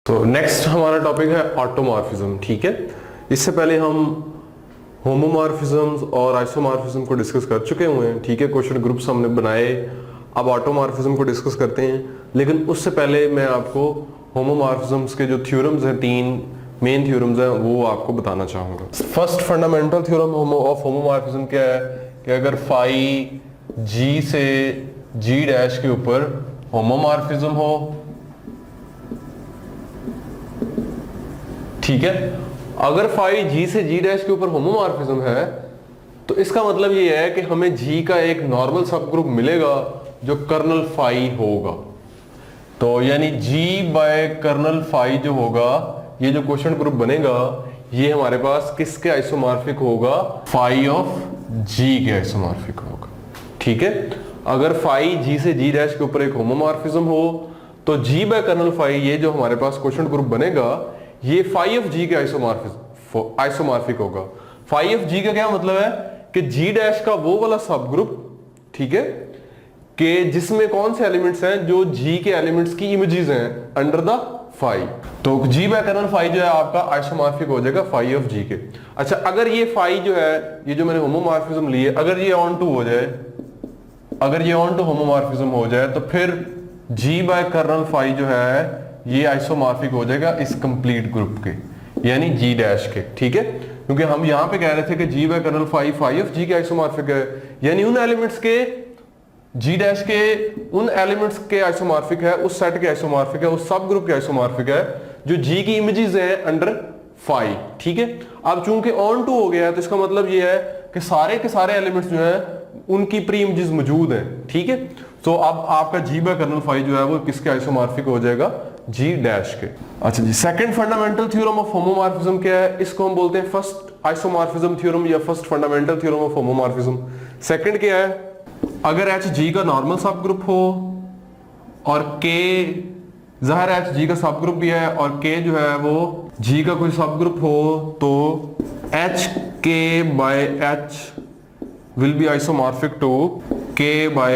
तो नेक्स्ट हमारा टॉपिक है ऑटोमॉर्फिज्म। ठीक है, इससे पहले हम होमोमॉर्फिज्म्स और आइसोमॉर्फिज्म को डिस्कस कर चुके हुए हैं। ठीक है, क्वेश्चन ग्रुप्स हमने बनाए। अब ऑटोमॉर्फिज्म को डिस्कस करते हैं, लेकिन उससे पहले मैं आपको होमोमॉर्फिज्म्स के जो थ्योरम्स हैं, 3 मेन थ्योरम्स हैं, वो आपको बताना चाहूंगा। First fundamental theorem of homomorphism क्या है कि अगर फाई जी से जी डैश के ऊपर होमोमॉर्फिज्म हो, ठीक है, अगर फाई जी से जी डैश के ऊपर होमोमॉर्फिज्म है तो इसका मतलब ये है कि हमें जी का एक नॉर्मल सब ग्रुप मिलेगा जो कर्नल फाई होगा। तो यानी जी बाय कर्नल फाई जो होगा, ये जो क्वेश्चन ग्रुप बनेगा, ये हमारे पास किसके आइसोमॉर्फिक होगा? फाई ऑफ जी के आइसोमॉर्फिक होगा। ठीक है, अगर फाई जी से जी डैश के ऊपर एक होमोमॉर्फिज्म हो तो जी बाय कर्नल फाई, ये जो हमारे पास क्वेश्चन ग्रुप बनेगा, ये फाई ऑफ जी के आइसोमॉर्फिक होगा। फाई ऑफ जी का क्या मतलब है कि जी डैश का वो वाला सब ग्रुप, ठीक है, कि जिसमें कौन से एलिमेंट्स हैं जो जी के एलिमेंट्स की इमेजेस हैं अंडर द फाई। तो जी बाय कर्नल फाई जो है आपका आइसोमॉर्फिक हो जाएगा फाई ऑफ जी के। अच्छा, अगर ये फाई जो है, ये जो मैंने होमोमॉर्फिज्म ली है, अगर ये ऑन टू हो जाए, अगर ये ऑन टू होमोमॉर्फिज्म हो जाए, तो फिर जी बाय कर्नल फाई जो है ये आइसोमॉर्फिक हो जाएगा इस कंप्लीट ग्रुप के, यानी जी डैश के। ठीक है, क्योंकि हम यहां पे कह रहे थे कि G by kernel phi phi of G के आइसोमॉर्फिक है, यानी उन एलिमेंट्स के जी डैश के उन एलिमेंट्स के आइसोमॉर्फिक है, उस सेट के आइसोमॉर्फिक है, उस सब ग्रुप के आइसोमॉर्फिक है जो जी की इमेजेस हैं अंडर फाई। ठीक है, अब चूंकि ऑन टू हो गया है तो इसका मतलब ये है कि सारे के सारे एलिमेंट्स जो है उनकी प्री इमेजेस मौजूद हैं। ठीक है, तो अब आपका जी बाय कर्नल फाई जो है वो किसके आइसोमॉर्फिक हो जाएगा? जी डैश के। अच्छा जी, second fundamental theorem of homomorphism क्या है? इसको हम बोलते हैं फर्स्ट आइसोमॉर्फिज्म थ्योरम या first fundamental theorem of homomorphism. Second क्या है? अगर एच जी का नॉर्मल सब ग्रुप हो और के, जाहिर एच जी का सब ग्रुप भी है, और के जो है वो जी का कोई सब ग्रुप हो, तो H K by H will be isomorphic to K by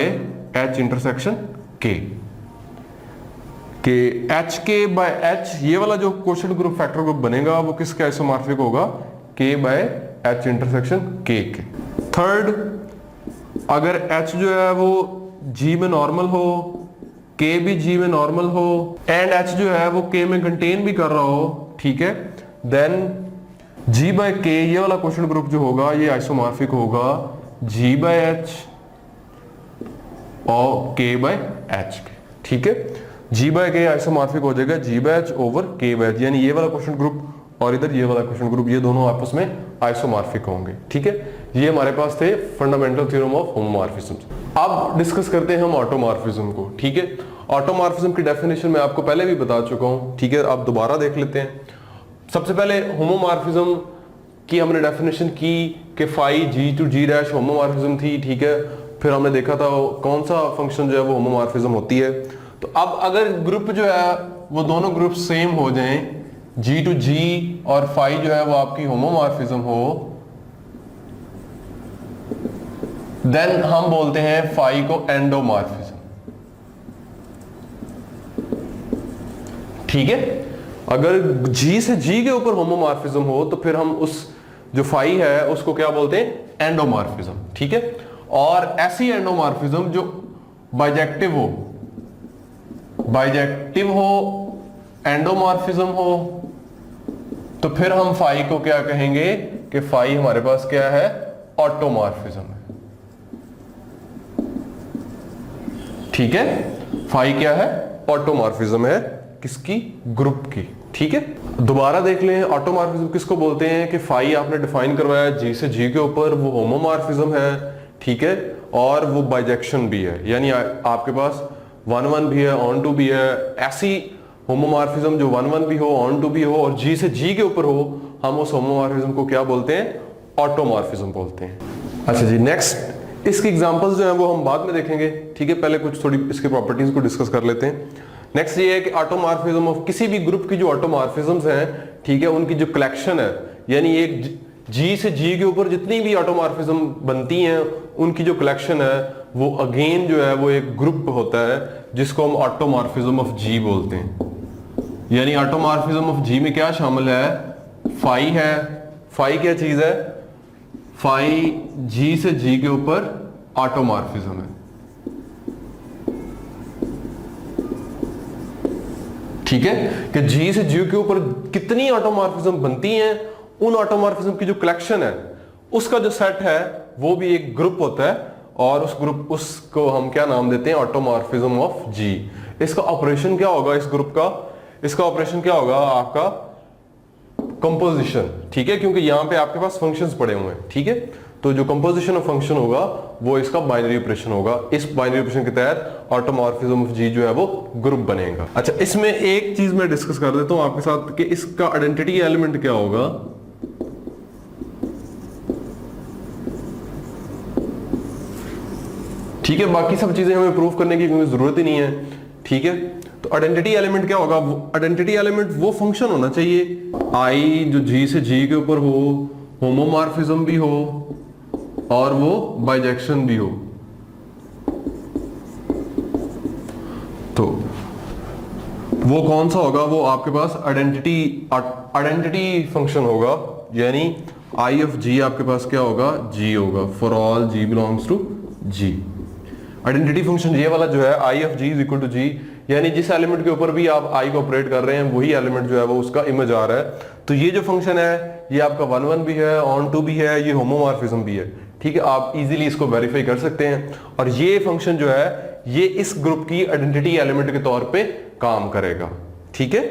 H intersection K. H K by H, ये वाला जो क्वेश्चन ग्रुप फैक्टर ग्रुप बनेगा वो किसके आइसोमॉर्फिक होगा? के बाय एच इंटरसेक्शन के। थर्ड, अगर एच जो है वो जी में नॉर्मल हो, के भी जी में नॉर्मल हो, एंड एच जो है वो के में कंटेन भी कर रहा हो, ठीक है, देन जी बाय के, ये वाला क्वेश्चन ग्रुप जो होगा ये आइसोमॉर्फिक होगा जी बाय एच और के बाय एच के। ठीक है, जी बाय के आइसोमॉर्फिक हो जाएगा जी बाय एच ओवर के बाय एच, यानी ये वाला क्वेश्चन ग्रुप और इधर ये वाला क्वेश्चन ग्रुप, ये दोनों आपस में आइसोमॉर्फिक होंगे। ठीक है, ये हमारे पास थे फंडामेंटल थ्योरम ऑफ होमोमॉर्फिज्म। अब डिस्कस करते हैं हम ऑटोमॉर्फिज्म को। ठीक है, ऑटोमॉर्फिज्म की डेफिनेशन मैं आपको पहले भी बता चुका हूं। ठीक है, अब दोबारा देख लेते हैं। सबसे पहले होमोमॉर्फिज्म की हमने डेफिनेशन की कि phi G to G dash homomorphism थी। ठीक है, फिर हमने देखा था कौन सा फंक्शन जो है वो होमोमॉर्फिज्म होती है। तो अब अगर ग्रुप जो है वो दोनों ग्रुप सेम हो जाएं, जी टू जी और फाई जो है वो आपकी होमोमॉर्फिज्म हो, देन हम बोलते हैं फाई को एंडोमॉर्फिज्म। ठीक है, अगर जी से जी के ऊपर होमोमॉर्फिज्म हो तो फिर हम उस जो फाई है उसको क्या बोलते हैं? एंडोमॉर्फिज्म। ठीक है, और ऐसी एंडोमॉर्फिज्म जो बाइजेक्टिव हो, बाइजेक्टिव हो, एंडोमॉर्फिज्म हो, तो फिर हम फाई को क्या कहेंगे कि फाई हमारे पास क्या है? ऑटोमॉर्फिज्म है। ठीक है, फाई क्या है? ऑटोमॉर्फिज्म है, किसकी? ग्रुप की। ठीक है, दोबारा देख लें, ऑटोमॉर्फिज्म किसको बोलते हैं कि फाई आपने डिफाइन करवाया जी से जी के ऊपर, वो होमोमॉर्फिज्म है। ठीक है, और वो बाइजेक्शन भी है, यानी आपके पास 1-1 भी है, ऑन टू भी है। ऐसी होमोमॉर्फिज्म जो 1-1 भी हो, ऑन टू भी हो और जी से जी के ऊपर हो, हम उस होमोमॉर्फिज्म को क्या बोलते हैं? ऑटोमॉर्फिज्म बोलते हैं। अच्छा जी, नेक्स्ट इसकी एग्जांपल्स जो हैं वो हम बाद में देखेंगे। ठीक है, पहले कुछ थोड़ी इसके प्रॉपर्टीज को डिस्कस कर लेते हैं। नेक्स्ट ये है कि ऑटोमॉर्फिज्म ऑफ किसी भी ग्रुप की जो ऑटोमॉर्फिज्म्स हैं, ठीक है, उनकी जो कलेक्शन है, यानी एक जी से जी के ऊपर जितनी भी ऑटोमॉर्फिज्म बनती हैं उनकी जो कलेक्शन है वो अगेन जो है वो एक ग्रुप होता है जिसको हम ऑटोमॉर्फिज्म ऑफ जी बोलते हैं। यानी ऑटोमॉर्फिज्म ऑफ जी में क्या शामिल है, फाई है। फाई क्या चीज है, फाई जी से जी के ऊपर ऑटोमॉर्फिज्म है, ठीक है। कि जी से जी के ऊपर कितनी ऑटोमॉर्फिज्म बनती हैं, उन ऑटोमॉर्फिज्म की जो कलेक्शन है उसका जो सेट है वो भी एक ग्रुप होता है, और उस ग्रुप उसको हम क्या नाम देते हैं, ऑटोमॉर्फिज्म ऑफ जी। इसका ऑपरेशन क्या होगा इस ग्रुप का, इसका ऑपरेशन क्या होगा आपका कंपोजिशन, ठीक है, क्योंकि यहां पे आपके पास फंक्शंस पड़े हुए हैं, ठीक है। तो जो कंपोजिशन ऑफ फंक्शन होगा वो इसका बाइनरी ऑपरेशन होगा। इस बाइनरी ऑपरेशन के तहत ऑटोमॉर्फिज्म ऑफ जी जो है वो ग्रुप बनेगा। अच्छा, इसमें एक चीज मैं डिस्कस कर देता हूं आपके साथ कि इसका आइडेंटिटी एलिमेंट क्या होगा। ठीक है, बाकी सब चीजें हमें प्रूव करने की कोई जरूरत ही नहीं है, ठीक है। तो आइडेंटिटी एलिमेंट क्या होगा, आइडेंटिटी एलिमेंट वो फंक्शन होना चाहिए आई जो जी से जी के ऊपर हो, होमोमॉर्फिज्म भी हो और वो बाइजेक्शन भी हो। तो वो कौन सा होगा, वो आपके पास आइडेंटिटी फंक्शन होगा, यानी आई ऑफ जी आपके पास क्या होगा, जी होगा, for all G belongs to G. Identity function ये वाला जो है I of G is equal to G, यानी जिस एलिमेंट के ऊपर भी आप आई को ऑपरेट कर रहे हैं वही एलिमेंट जो है वो उसका इमेज आ रहा है। तो ये जो फंक्शन है ये आपका 1 1 भी है, ऑन टू भी है, ये होमोमॉर्फिज्म भी है, ठीक है। आप इजीली इसको वेरीफाई कर सकते हैं, और ये फंक्शन जो है ये इस ग्रुप की आइडेंटिटी एलिमेंट के तौर पे काम करेगा, ठीक है।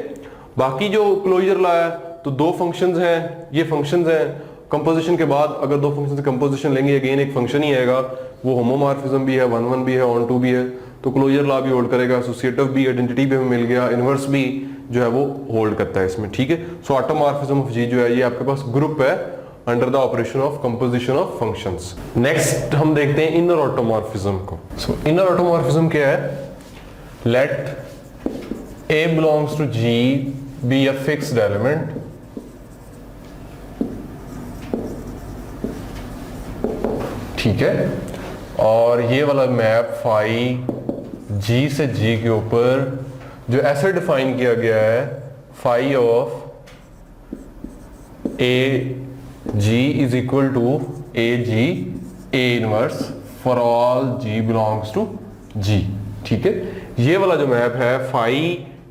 बाकी जो क्लोजर लॉ है, तो दो फंक्शंस हैं, ये फंक्शंस हैं, कंपोजिशन के बाद अगर दो फंक्शन से कंपोजिशन लेंगे अगेन एक फंक्शन ही आएगा, वो होमोमॉर्फिज्म भी है, 1 1 भी है, ऑन टू भी है, तो क्लोजर लॉ भी होल्ड करेगा, एसोसिएटिव भी, आइडेंटिटी भी हमें मिल गया, इनवर्स भी जो है वो होल्ड करता है इसमें, ठीक है। सो ऑटोमॉर्फिज्म ऑफ जी जो है ये आपके पास ग्रुप है under the operation of composition of functions. Next हम देखते हैं इनर ऑटोमॉर्फिज्म को। सो इनर ऑटोमॉर्फिज्म क्या है, let a belongs to G b a fixed element ठीक है, और ये वाला मैप फाई जी से जी के ऊपर जो ऐसे डिफाइन किया गया है, phi of A G is equal to A G A inverse for all G belongs to G, ठीक है। ये वाला जो मैप है phi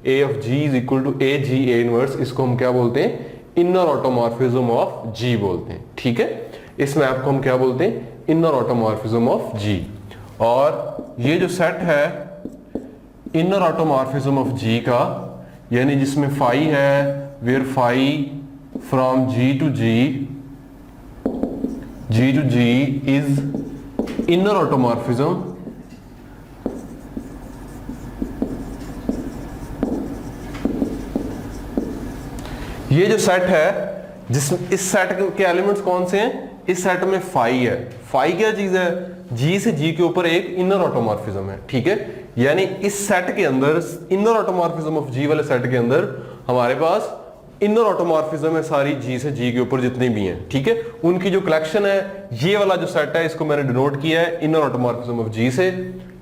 A of G is equal to A G A inverse, इसको हम क्या बोलते हैं, इनर ऑटोमॉर्फिज्म ऑफ जी बोलते हैं, ठीक है। इस मैप को हम क्या बोलते हैं, इनर ऑटोमॉर्फिज्म ऑफ जी। और ये जो सेट है इनर ऑटोमॉर्फिज्म ऑफ जी का, यानी जिसमें फाई है, where phi from G to G is inner automorphism, ये जो सेट है जिसमें इस सेट के एलिमेंट्स कौन से हैं, इस सेट में फाई है। फाई क्या चीज है, जी से जी के ऊपर एक इनर ऑटोमॉर्फिज्म है, ठीक है। यानी इस सेट के अंदर, इनर ऑटोमॉर्फिज्म ऑफ जी वाले सेट के अंदर हमारे पास इनर ऑटोमॉर्फिज्म है सारी जी से जी के ऊपर जितनी भी हैं, ठीक है। उनकी जो कलेक्शन है, ये वाला जो सेट है इसको मैंने डिनोट किया है इनर ऑटोमॉर्फिज्म ऑफ जी से,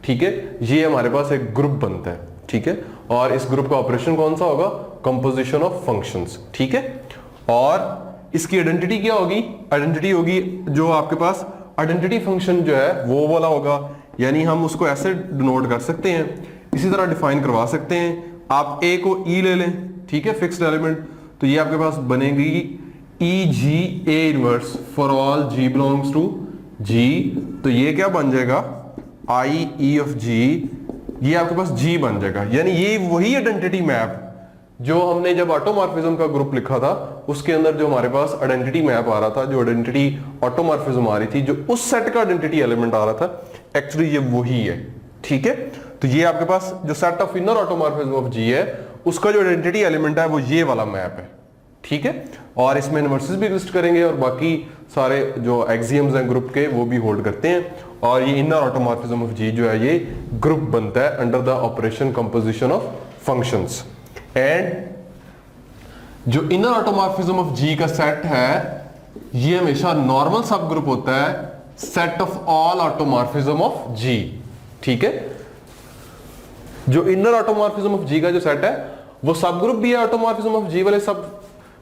ठीक है। ये हमारे पास एक ग्रुप बनता है, ठीक है। और इस ग्रुप का ऑपरेशन कौन सा होगा, कंपोजिशन ऑफ फंक्शंस, ठीक है। और इसकी आइडेंटिटी क्या होगी, आइडेंटिटी होगी जो आपके पास आइडेंटिटी फंक्शन जो है वो वाला होगा, यानी हम उसको ऐसे डिनोट कर सकते हैं, इसी तरह डिफाइन करवा सकते हैं। आप ए को ई ले लें, ठीक है, फिक्स्ड एलिमेंट, तो ये आपके पास बनेगी E G A inverse for all G belongs to G, तो ये क्या बन जाएगा, आई ई ऑफ जी, ये आपके पास जी बन जाएगा। यानी ये वही आइडेंटिटी मैप जो हमने जब ऑटोमॉर्फिज्म का ग्रुप लिखा था उसके अंदर जो हमारे पास आइडेंटिटी मैप आ रहा था, जो आइडेंटिटी ऑटोमॉर्फिज्म आ रही थी, जो उस सेट का आइडेंटिटी एलिमेंट आ रहा था, एक्चुअली ये वही है, ठीक है। तो ये आपके पास जो set of inner automorphism of G है उसका जो आइडेंटिटी एलिमेंट है वो ये वाला मैप है, ठीक है। और इसमें इनवर्सेस भी एग्जिस्ट करेंगे और बाकी सारे जो एक्सियम्स हैं ग्रुप के वो भी होल्ड करते हैं, और ये इनर ऑटोमॉर्फिज्म ऑफ जी जो है ये ग्रुप बनता है under the operation composition of functions. And जो इनर ऑटोमॉर्फिज्म ऑफ जी का सेट है ये हमेशा नॉर्मल सब ग्रुप होता है set of all automorphism of G, ठीक है। जो इनर ऑटोमॉर्फिज्म ऑफ जी का जो सेट है वो सब ग्रुप भी है ऑटोमॉर्फिज्म ऑफ जी वाले सब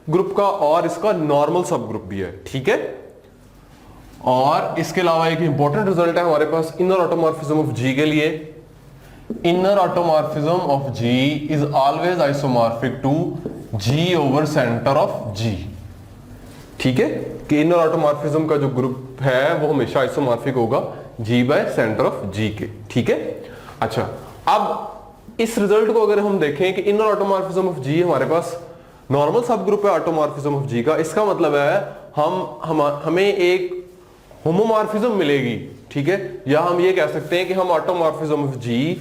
ग्रुप का, और इसका नॉर्मल सब ग्रुप भी है, ठीक है। और इसके अलावा एक इंपॉर्टेंट रिजल्ट है हमारे पास इनर ऑटोमॉर्फिज्म ऑफ जी के लिए। Inner automorphism of G is always isomorphic to G over centre of G, ठीक है, कि इनर ऑटोमॉर्फिज्म का जो ग्रुप है वो हमेशा आइसोमॉर्फिक होगा जी बाय सेंटर ऑफ जी के, ठीक है। अच्छा, अब इस रिजल्ट को अगर हम देखें कि इनर ऑटोमॉर्फिज्म ऑफ जी हमारे पास नॉर्मल सब ग्रुप है ऑटोमॉर्फिज्म ऑफ जी का, इसका मतलब है हमें एक होमोमॉर्फिज्म मिलेगी, ठीक है, या हम ये कह सकते हैं कि हम automorphism of G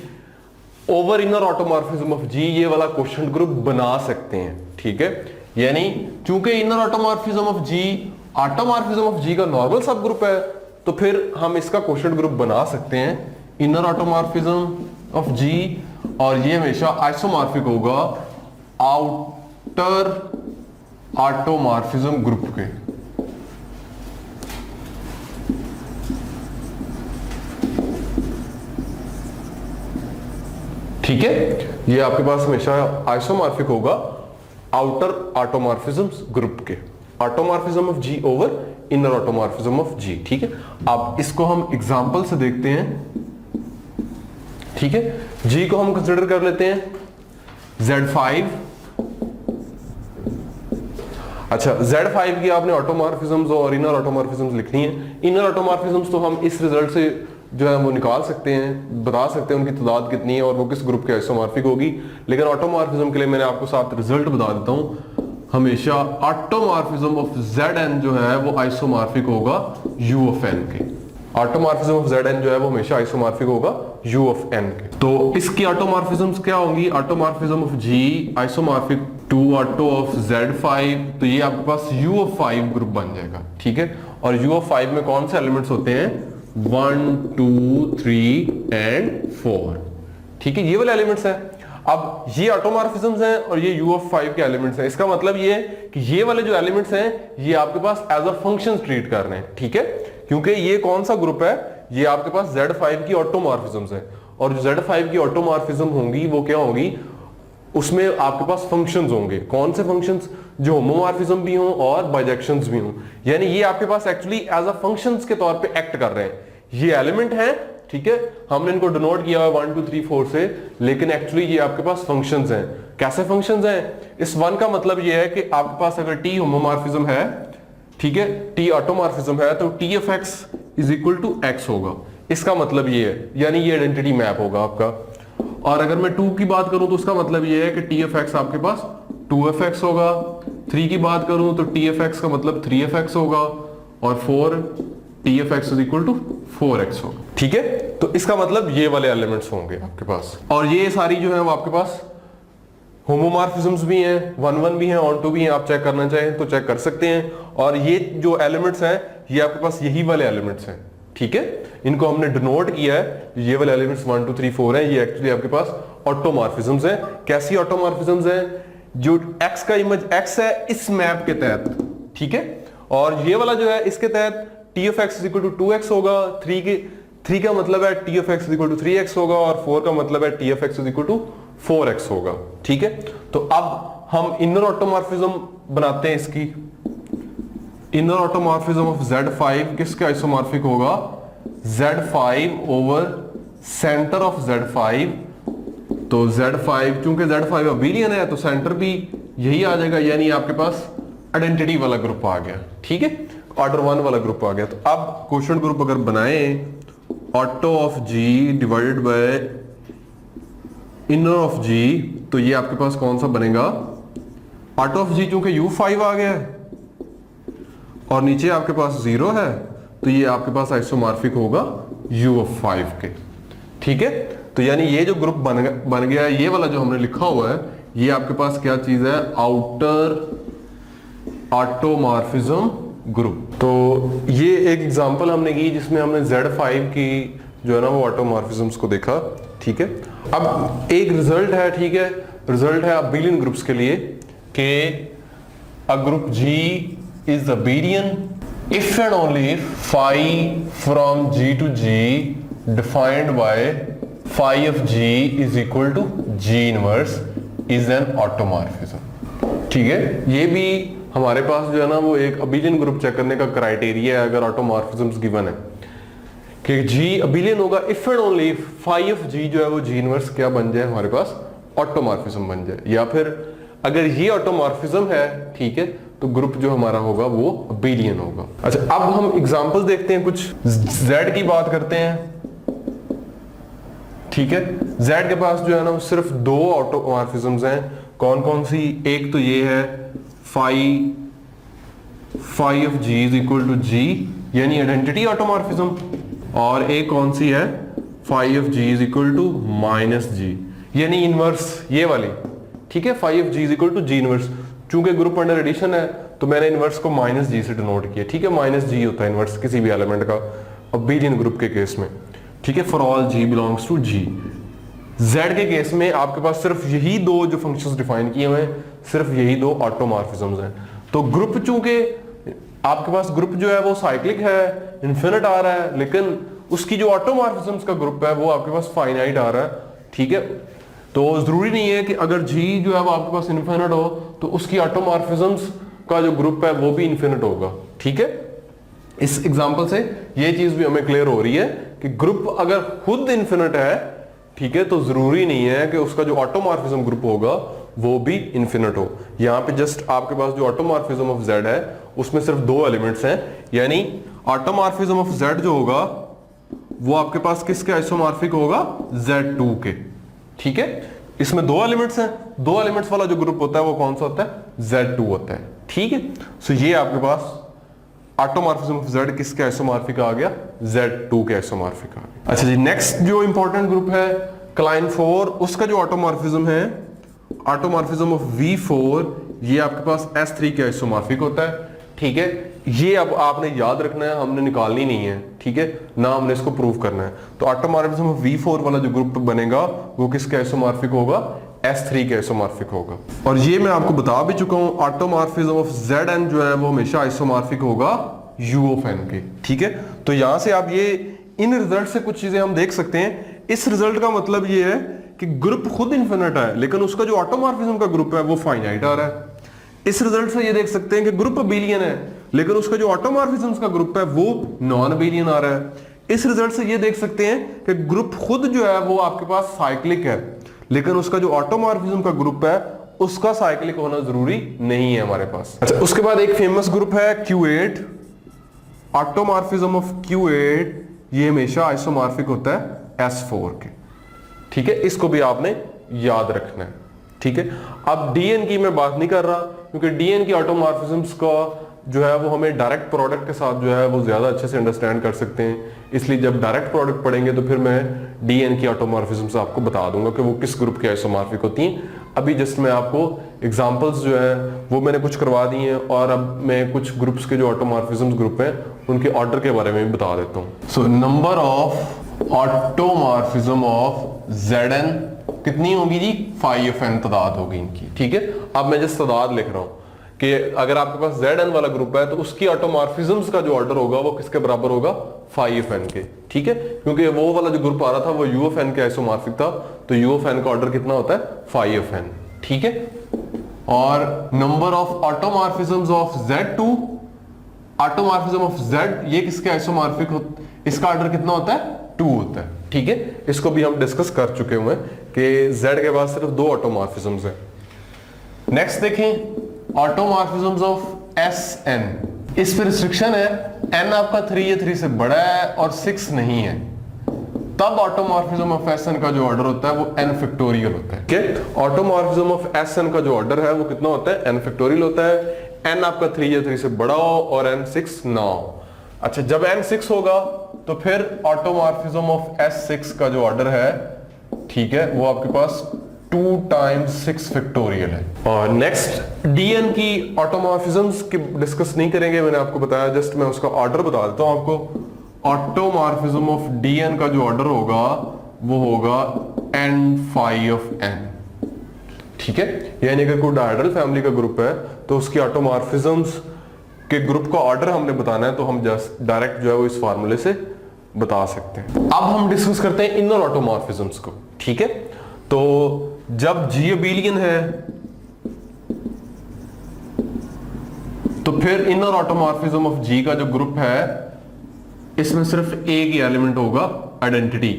over inner automorphism of G ये वाला क्वोशंट ग्रुप बना सकते हैं, ठीक है। यानी चूंकि इनर ऑटोमॉर्फिज्म ऑफ जी का नॉर्मल सब ग्रुप है, तो फिर हम इसका क्वोशंट ग्रुप बना सकते हैं इनर ऑटोमॉर्फिज्म ऑफ जी, और ये हमेशा आइसोमॉर्फिक होगा आउटर ऑटोमॉर्फिज्म ग्रुप के। ठीक है, ये आपके पास हमेशा आइसोमॉर्फिक होगा आउटर ऑटोमॉर्फिज्म ग्रुप के, automorphism of G over inner automorphism of G, ठीक है। अब इसको हम एग्जांपल से देखते हैं, ठीक है। जी को हम कंसीडर कर लेते हैं Z5। अच्छा, Z5 की आपने ऑटोमॉर्फिज्म्स और इनर ऑटोमॉर्फिज्म्स लिखनी है। इनर ऑटोमॉर्फिज्म्स तो हम इस रिजल्ट से जो है वो निकाल सकते हैं, बता सकते हैं उनकी तादाद कितनी है और वो किस ग्रुप के आइसोमॉर्फिक होगी, लेकिन ऑटोमॉर्फिज्म के लिए मैंने आपको साथ रिजल्ट बता देता हूं। हमेशा ऑटोमॉर्फिज्म ऑफ Zn जो है वो आइसोमॉर्फिक होगा U ऑफ n के। ऑटोमॉर्फिज्म ऑफ Zn जो है वो हमेशा आइसोमॉर्फिक होगा U ऑफ n के। तो इसकी ऑटोमॉर्फिज्म्स क्या होंगी? Automorphism of G isomorphic to auto of Z5, तो ये आपके पास U ऑफ 5 ग्रुप बन जाएगा, ठीक है। और U ऑफ 5 में कौन से एलिमेंट्स होते हैं? 1 2 3 एंड 4, ठीक है, ये वाले एलिमेंट्स हैं। अब ये ऑटोमॉर्फिज्म्स हैं और ये U ऑफ 5 के एलिमेंट्स हैं। इसका मतलब ये है कि ये वाले जो एलिमेंट्स हैं ये आपके पास एज अ फंक्शन ट्रीट कर रहे हैं, ठीक है, क्योंकि ये कौन सा ग्रुप है? ये आपके पास Z5 की ऑटोमॉर्फिज्म्स है, और जो Z5 की ऑटोमॉर्फिज्म होंगी वो क्या होंगी? उसमें आपके पास फंक्शंस होंगे। कौन से फंक्शंस? जो होमोमॉर्फिज्म भी हों और बाइजेक्शंस भी हों, यानी ये आपके पास एक्चुअली एज अ फंक्शंस के तौर पे एक्ट कर रहे हैं। ये एलिमेंट है, ठीक है, हमने इनको डिनोट किया है 1 2 3 4 से, लेकिन एक्चुअली ये आपके पास फंक्शंस हैं। कैसे फंक्शंस हैं? इस 1 का मतलब ये है कि आपके पास अगर T होमोमॉर्फिज्म है, ठीक है, T ऑटोमॉर्फिज्म है, तो T of x is equal to x होगा। इसका मतलब ये है, यानी ये आइडेंटिटी मैप होगा आपका। और अगर मैं 2 की बात करूं तो उसका मतलब ये है कि T ऑफ x आपके पास 2f(x) होगा। 3 की बात करूं तो T ऑफ x का मतलब 3f(x) होगा, और 4 T of x is equal to 4x होगा, ठीक है। तो इसका मतलब ये वाले एलिमेंट्स होंगे आपके पास, और ये सारी जो है वो आपके पास होमोमॉर्फिज्म्स भी हैं, 1 1 भी हैं, ऑन 2 भी हैं। आप चेक करना चाहें तो चेक कर सकते हैं। और ये जो एलिमेंट्स हैं ये आपके पास यही वाले एलिमेंट्स हैं, ठीक है, इनको हमने डिनोट किया है। ये वाले एलिमेंट्स 1 2 3 4 हैं, ये एक्चुअली आपके पास ऑटोमॉर्फिज्म्स हैं। कैसी ऑटोमॉर्फिज्म्स हैं? जो x का इमेज x है इस मैप के तहत, ठीक है, और ये वाला जो है इसके तहत T of x is equal to 2x होगा। 3 का मतलब है T of x is equal to 3x होगा, और 4 का मतलब है T of x is equal to 4x होगा, ठीक है। तो अब हम इनर ऑटोमॉर्फिज्म बनाते हैं इसकी। इनर ऑटोमॉर्फिज्म ऑफ Z5 किसके आइसोमॉर्फिक होगा? Z5 over centre of Z5। तो Z5, क्योंकि Z5 अबेलियन है तो सेंटर भी यही आ जाएगा, यानी आपके पास आइडेंटिटी वाला ग्रुप आ गया, ठीक है, ऑर्डर 1 वाला ग्रुप आ गया। तो अब क्वोशंट ग्रुप अगर बनाए auto of G divided by inner of G, तो ये आपके पास कौन सा बनेगा? ऑटो ऑफ G, क्योंकि U5 आ गया है और नीचे आपके पास 0 है, तो ये आपके पास आइसोमॉर्फिक होगा U ऑफ 5 के, ठीक है। तो यानी ये जो ग्रुप बन गया है, ये वाला जो हमने लिखा हुआ है, ये आपके पास क्या चीज है? Outer automorphism group. तो ये एक एग्जांपल हमने की जिसमें हमने Z5 की जो है ना वो ऑटोमॉर्फिज्म्स को देखा, ठीक है। अब एक रिजल्ट है, ठीक है, रिजल्ट है अबेलियन ग्रुप्स के लिए कि a group G is abelian if and only if phi from G to G defined by phi of G is equal to G inverse is an automorphism. ठीक है, ये भी हमारे पास जो है ना वो एक अबिलियन ग्रुप चेक करने का क्राइटेरिया है अगर ऑटोमॉर्फिज्म्स गिवन है कि जी अबिलियन होगा if and only phi of G जो है वो जी इनवर्स क्या बन जाए, हमारे पास ऑटोमॉर्फिज्म बन जाए, या फिर अगर ये ऑटोमॉर्फिज्म है, ठीक है, तो ग्रुप जो हमारा होगा वो अबिलियन होगा। अच्छा, अब हम एग्जांपल देखते हैं, कुछ Z की बात करते हैं। ठीक है, Z के पास जो है ना वो सिर्फ दो ऑटोमॉर्फिज्म्स हैं। कौन कौन सी? एक तो ये है phi of G is equal to G यानी आइडेंटिटी ऑटोमॉर्फिज्म, और एक कौन सी है phi of G is equal to minus G यानी इनवर्स, ये वाली। ठीक है, phi of G is equal to G inverse. चूंकि ग्रुप अंडर एडिशन है तो मैंने इनवर्स को माइनस G से डिनोट किया। ठीक है, माइनस G होता है इनवर्स किसी भी एलिमेंट का अबिलियन ग्रुप के केस में। ठीक है, for all G belongs to G। Z के केस में आपके पास सिर्फ यही दो जो फंक्शंस डिफाइन किए हुए हैं, सिर्फ यही दो ऑटोमॉर्फिज्म्स हैं। तो ग्रुप, चूंकि आपके पास ग्रुप जो है वो साइक्लिक है, इन्फिनिट आ रहा है, लेकिन उसकी जो ऑटोमॉर्फिज्म्स का ग्रुप है वो आपके पास फाइनाइट आ रहा है। ठीक है, तो जरूरी नहीं है कि अगर G जो है वो आपके पास इन्फिनिट हो तो उसकी ऑटोमॉर्फिज्म्स का जो ग्रुप है वो भी इन्फिनिट होगा। ठीक है, इस एग्जांपल से ये चीज भी हमें क्लियर हो रही है कि ग्रुप अगर खुद इन्फिनिट है, ठीक है, तो जरूरी नहीं है कि उसका जो ऑटोमॉर्फिज्म ग्रुप होगा वो भी इन्फिनिट हो। यहाँ पे जस्ट आपके पास जो ऑटोमॉर्फिज्म ऑफ Z है उसमें सिर्फ दो एलिमेंट्स हैं, यानी ऑटोमॉर्फिज्म ऑफ Z जो होगा वो आपके पास किसके आइसोमॉर्फिक होगा? Z2 के। ठीक है, इसमें दो एलिमेंट्स हैं, दो एलिमेंट्स वाला जो ग्रुप होता है वो कौन सा होता है? Z2 होता है। ठीक है, सो ये आपके पास ऑटोमॉर्फिज्म ऑफ Z किसके आइसोमॉर्फिक आ गया? Z2 के आइसोमॉर्फिक आ गया। अच्छा जी, नेक्स्ट जो इंपॉर्टेंट ग्रुप है क्लाइन 4, उसका जो ऑटोमॉर्फिज्म है, ऑटोमॉर्फिज्म ऑफ V4, ये आपके पास S3 के आइसोमॉर्फिक होता है। ठीक है, ये अब आपने याद रखना है, हमने निकालनी नहीं है। ठीक है ना, हमने इसको प्रूव करना है। तो ऑटोमॉर्फिज्म ऑफ V4 वाला जो ग्रुप बनेगा वो किसके आइसोमॉर्फिक होगा? S3 के आइसोमॉर्फिक होगा। और ये मैं आपको बता भी चुका हूं, ऑटोमॉर्फिज्म ऑफ Zn जो है वो हमेशा आइसोमॉर्फिक होगा U ऑफ n के। ठीक है, तो यहां से आप ये इन रिजल्ट से कुछ चीजें हम देख सकते हैं। इस रिजल्ट का मतलब ये है कि ग्रुप खुद इन्फिनिट है लेकिन उसका जो ऑटोमॉर्फिज्म का ग्रुप है वो फाइनाइट आ रहा है। इस रिजल्ट से ये देख सकते हैं कि ग्रुप अबिलियन है लेकिन उसका जो ऑटोमॉर्फिज्म का ग्रुप है वो नॉन अबिलियन आ रहा है। इस रिजल्ट से ये देख सकते हैं कि ग्रुप खुद जो है वो आपके पास साइक्लिक है लेकिन उसका जो ऑटोमॉर्फिज्म का ग्रुप है उसका साइक्लिक होना जरूरी नहीं है हमारे पास। अच्छा, उसके बाद एक फेमस ग्रुप है Q8, ऑटोमॉर्फिज्म ऑफ Q8, ये हमेशा आइसोमॉर्फिक होता है S4 के। ठीक है, इसको भी आपने याद रखना है। ठीक है, अब DN की मैं बात नहीं कर रहा क्योंकि DN की ऑटोमॉर्फिज्म्स का जो है वो हमें डायरेक्ट प्रोडक्ट के साथ जो है वो ज्यादा अच्छे से अंडरस्टैंड कर सकते हैं, इसलिए जब डायरेक्ट प्रोडक्ट पढ़ेंगे तो फिर मैं DN की ऑटोमॉर्फिज्म्स आपको बता दूंगा कि वो किस ग्रुप के आइसोमॉर्फिक होती हैं। अभी जस्ट मैं आपको एग्जांपल्स जो है वो मैंने कुछ करवा दी हैं और अब मैं कुछ ग्रुप्स के जो ऑटोमॉर्फिज्म्स ग्रुप हैं उनके ऑर्डर के बारे में भी बता देता हूँ। So number of automorphism of Zn कितनी होगी जी? 5n तादाद होगी इनकी। ठीक है, अब मैं जस्ट तादाद लिख रहा हूँ कि अगर आपके पास Zn वाला ग्रुप है तो उसकी ऑटोमॉर्फिज्म्स का जो ऑर्डर होगा वो किसके बराबर होगा? 5n के। ठीक है, क्योंकि वो वाला जो ग्रुप आ रहा था वो U ऑफ n के आइसोमॉर्फिक था, तो U ऑफ n का ऑर्डर कितना होता है? 5n। ठीक है, और number of automorphisms of Z2, automorphism of Z ये किसके आइसोमॉर्फिक होता है? इसका ऑर्डर कितना होता है? 2 होता है। ठीक है, इसको भी हम डिस्कस कर चुके हुए हैं कि Z के पास सिर्फ दो ऑटोमॉर्फिज्म्स हैं। नेक्स्ट देखें ऑटोमॉर्फिज्म्स ऑफ Sn, इस पर रिस्ट्रिक्शन है, n आपका 3 या 3 से बड़ा है और 6 नहीं है, तब ऑटोमॉर्फिज्म ऑफ Sn का जो ऑर्डर होता है वो n फैक्टोरियल होता है। ठीक, ऑटोमॉर्फिज्म ऑफ Sn का जो ऑर्डर है वो कितना होता है? n फैक्टोरियल होता है। n आपका 3 या 3 से बड़ा हो और n 6 ना हो। अच्छा, जब n 6 होगा तो फिर ऑटोमॉर्फिज्म ऑफ S6 का जो ऑर्डर है, ठीक है, वो आपके पास 2 times 6 फैक्टोरियल है। और नेक्स्ट DN की ऑटोमॉर्फिज्म्स की डिस्कस नहीं करेंगे, मैंने आपको बताया, जस्ट मैं उसका ऑर्डर बता देता हूं आपको। ऑटोमॉर्फिज्म ऑफ DN का जो ऑर्डर होगा वो होगा n5 ऑफ n। ठीक है, यानी कि कोई डायहेड्रल फैमिली का ग्रुप है तो उसकी ऑटोमॉर्फिज्म्स के ग्रुप का ऑर्डर हमने बताना है तो हम जस्ट डायरेक्ट जो है वो इस फार्मूले से बता सकते हैं। अब हम डिस्कस करते हैं इनर ऑटोमॉर्फिज्म्स को। ठीक है, तो जब G अबेलियन है तो फिर इनर ऑटोमॉर्फिज्म ऑफ G का जो ग्रुप है इसमें सिर्फ एक ही एलिमेंट होगा, आइडेंटिटी।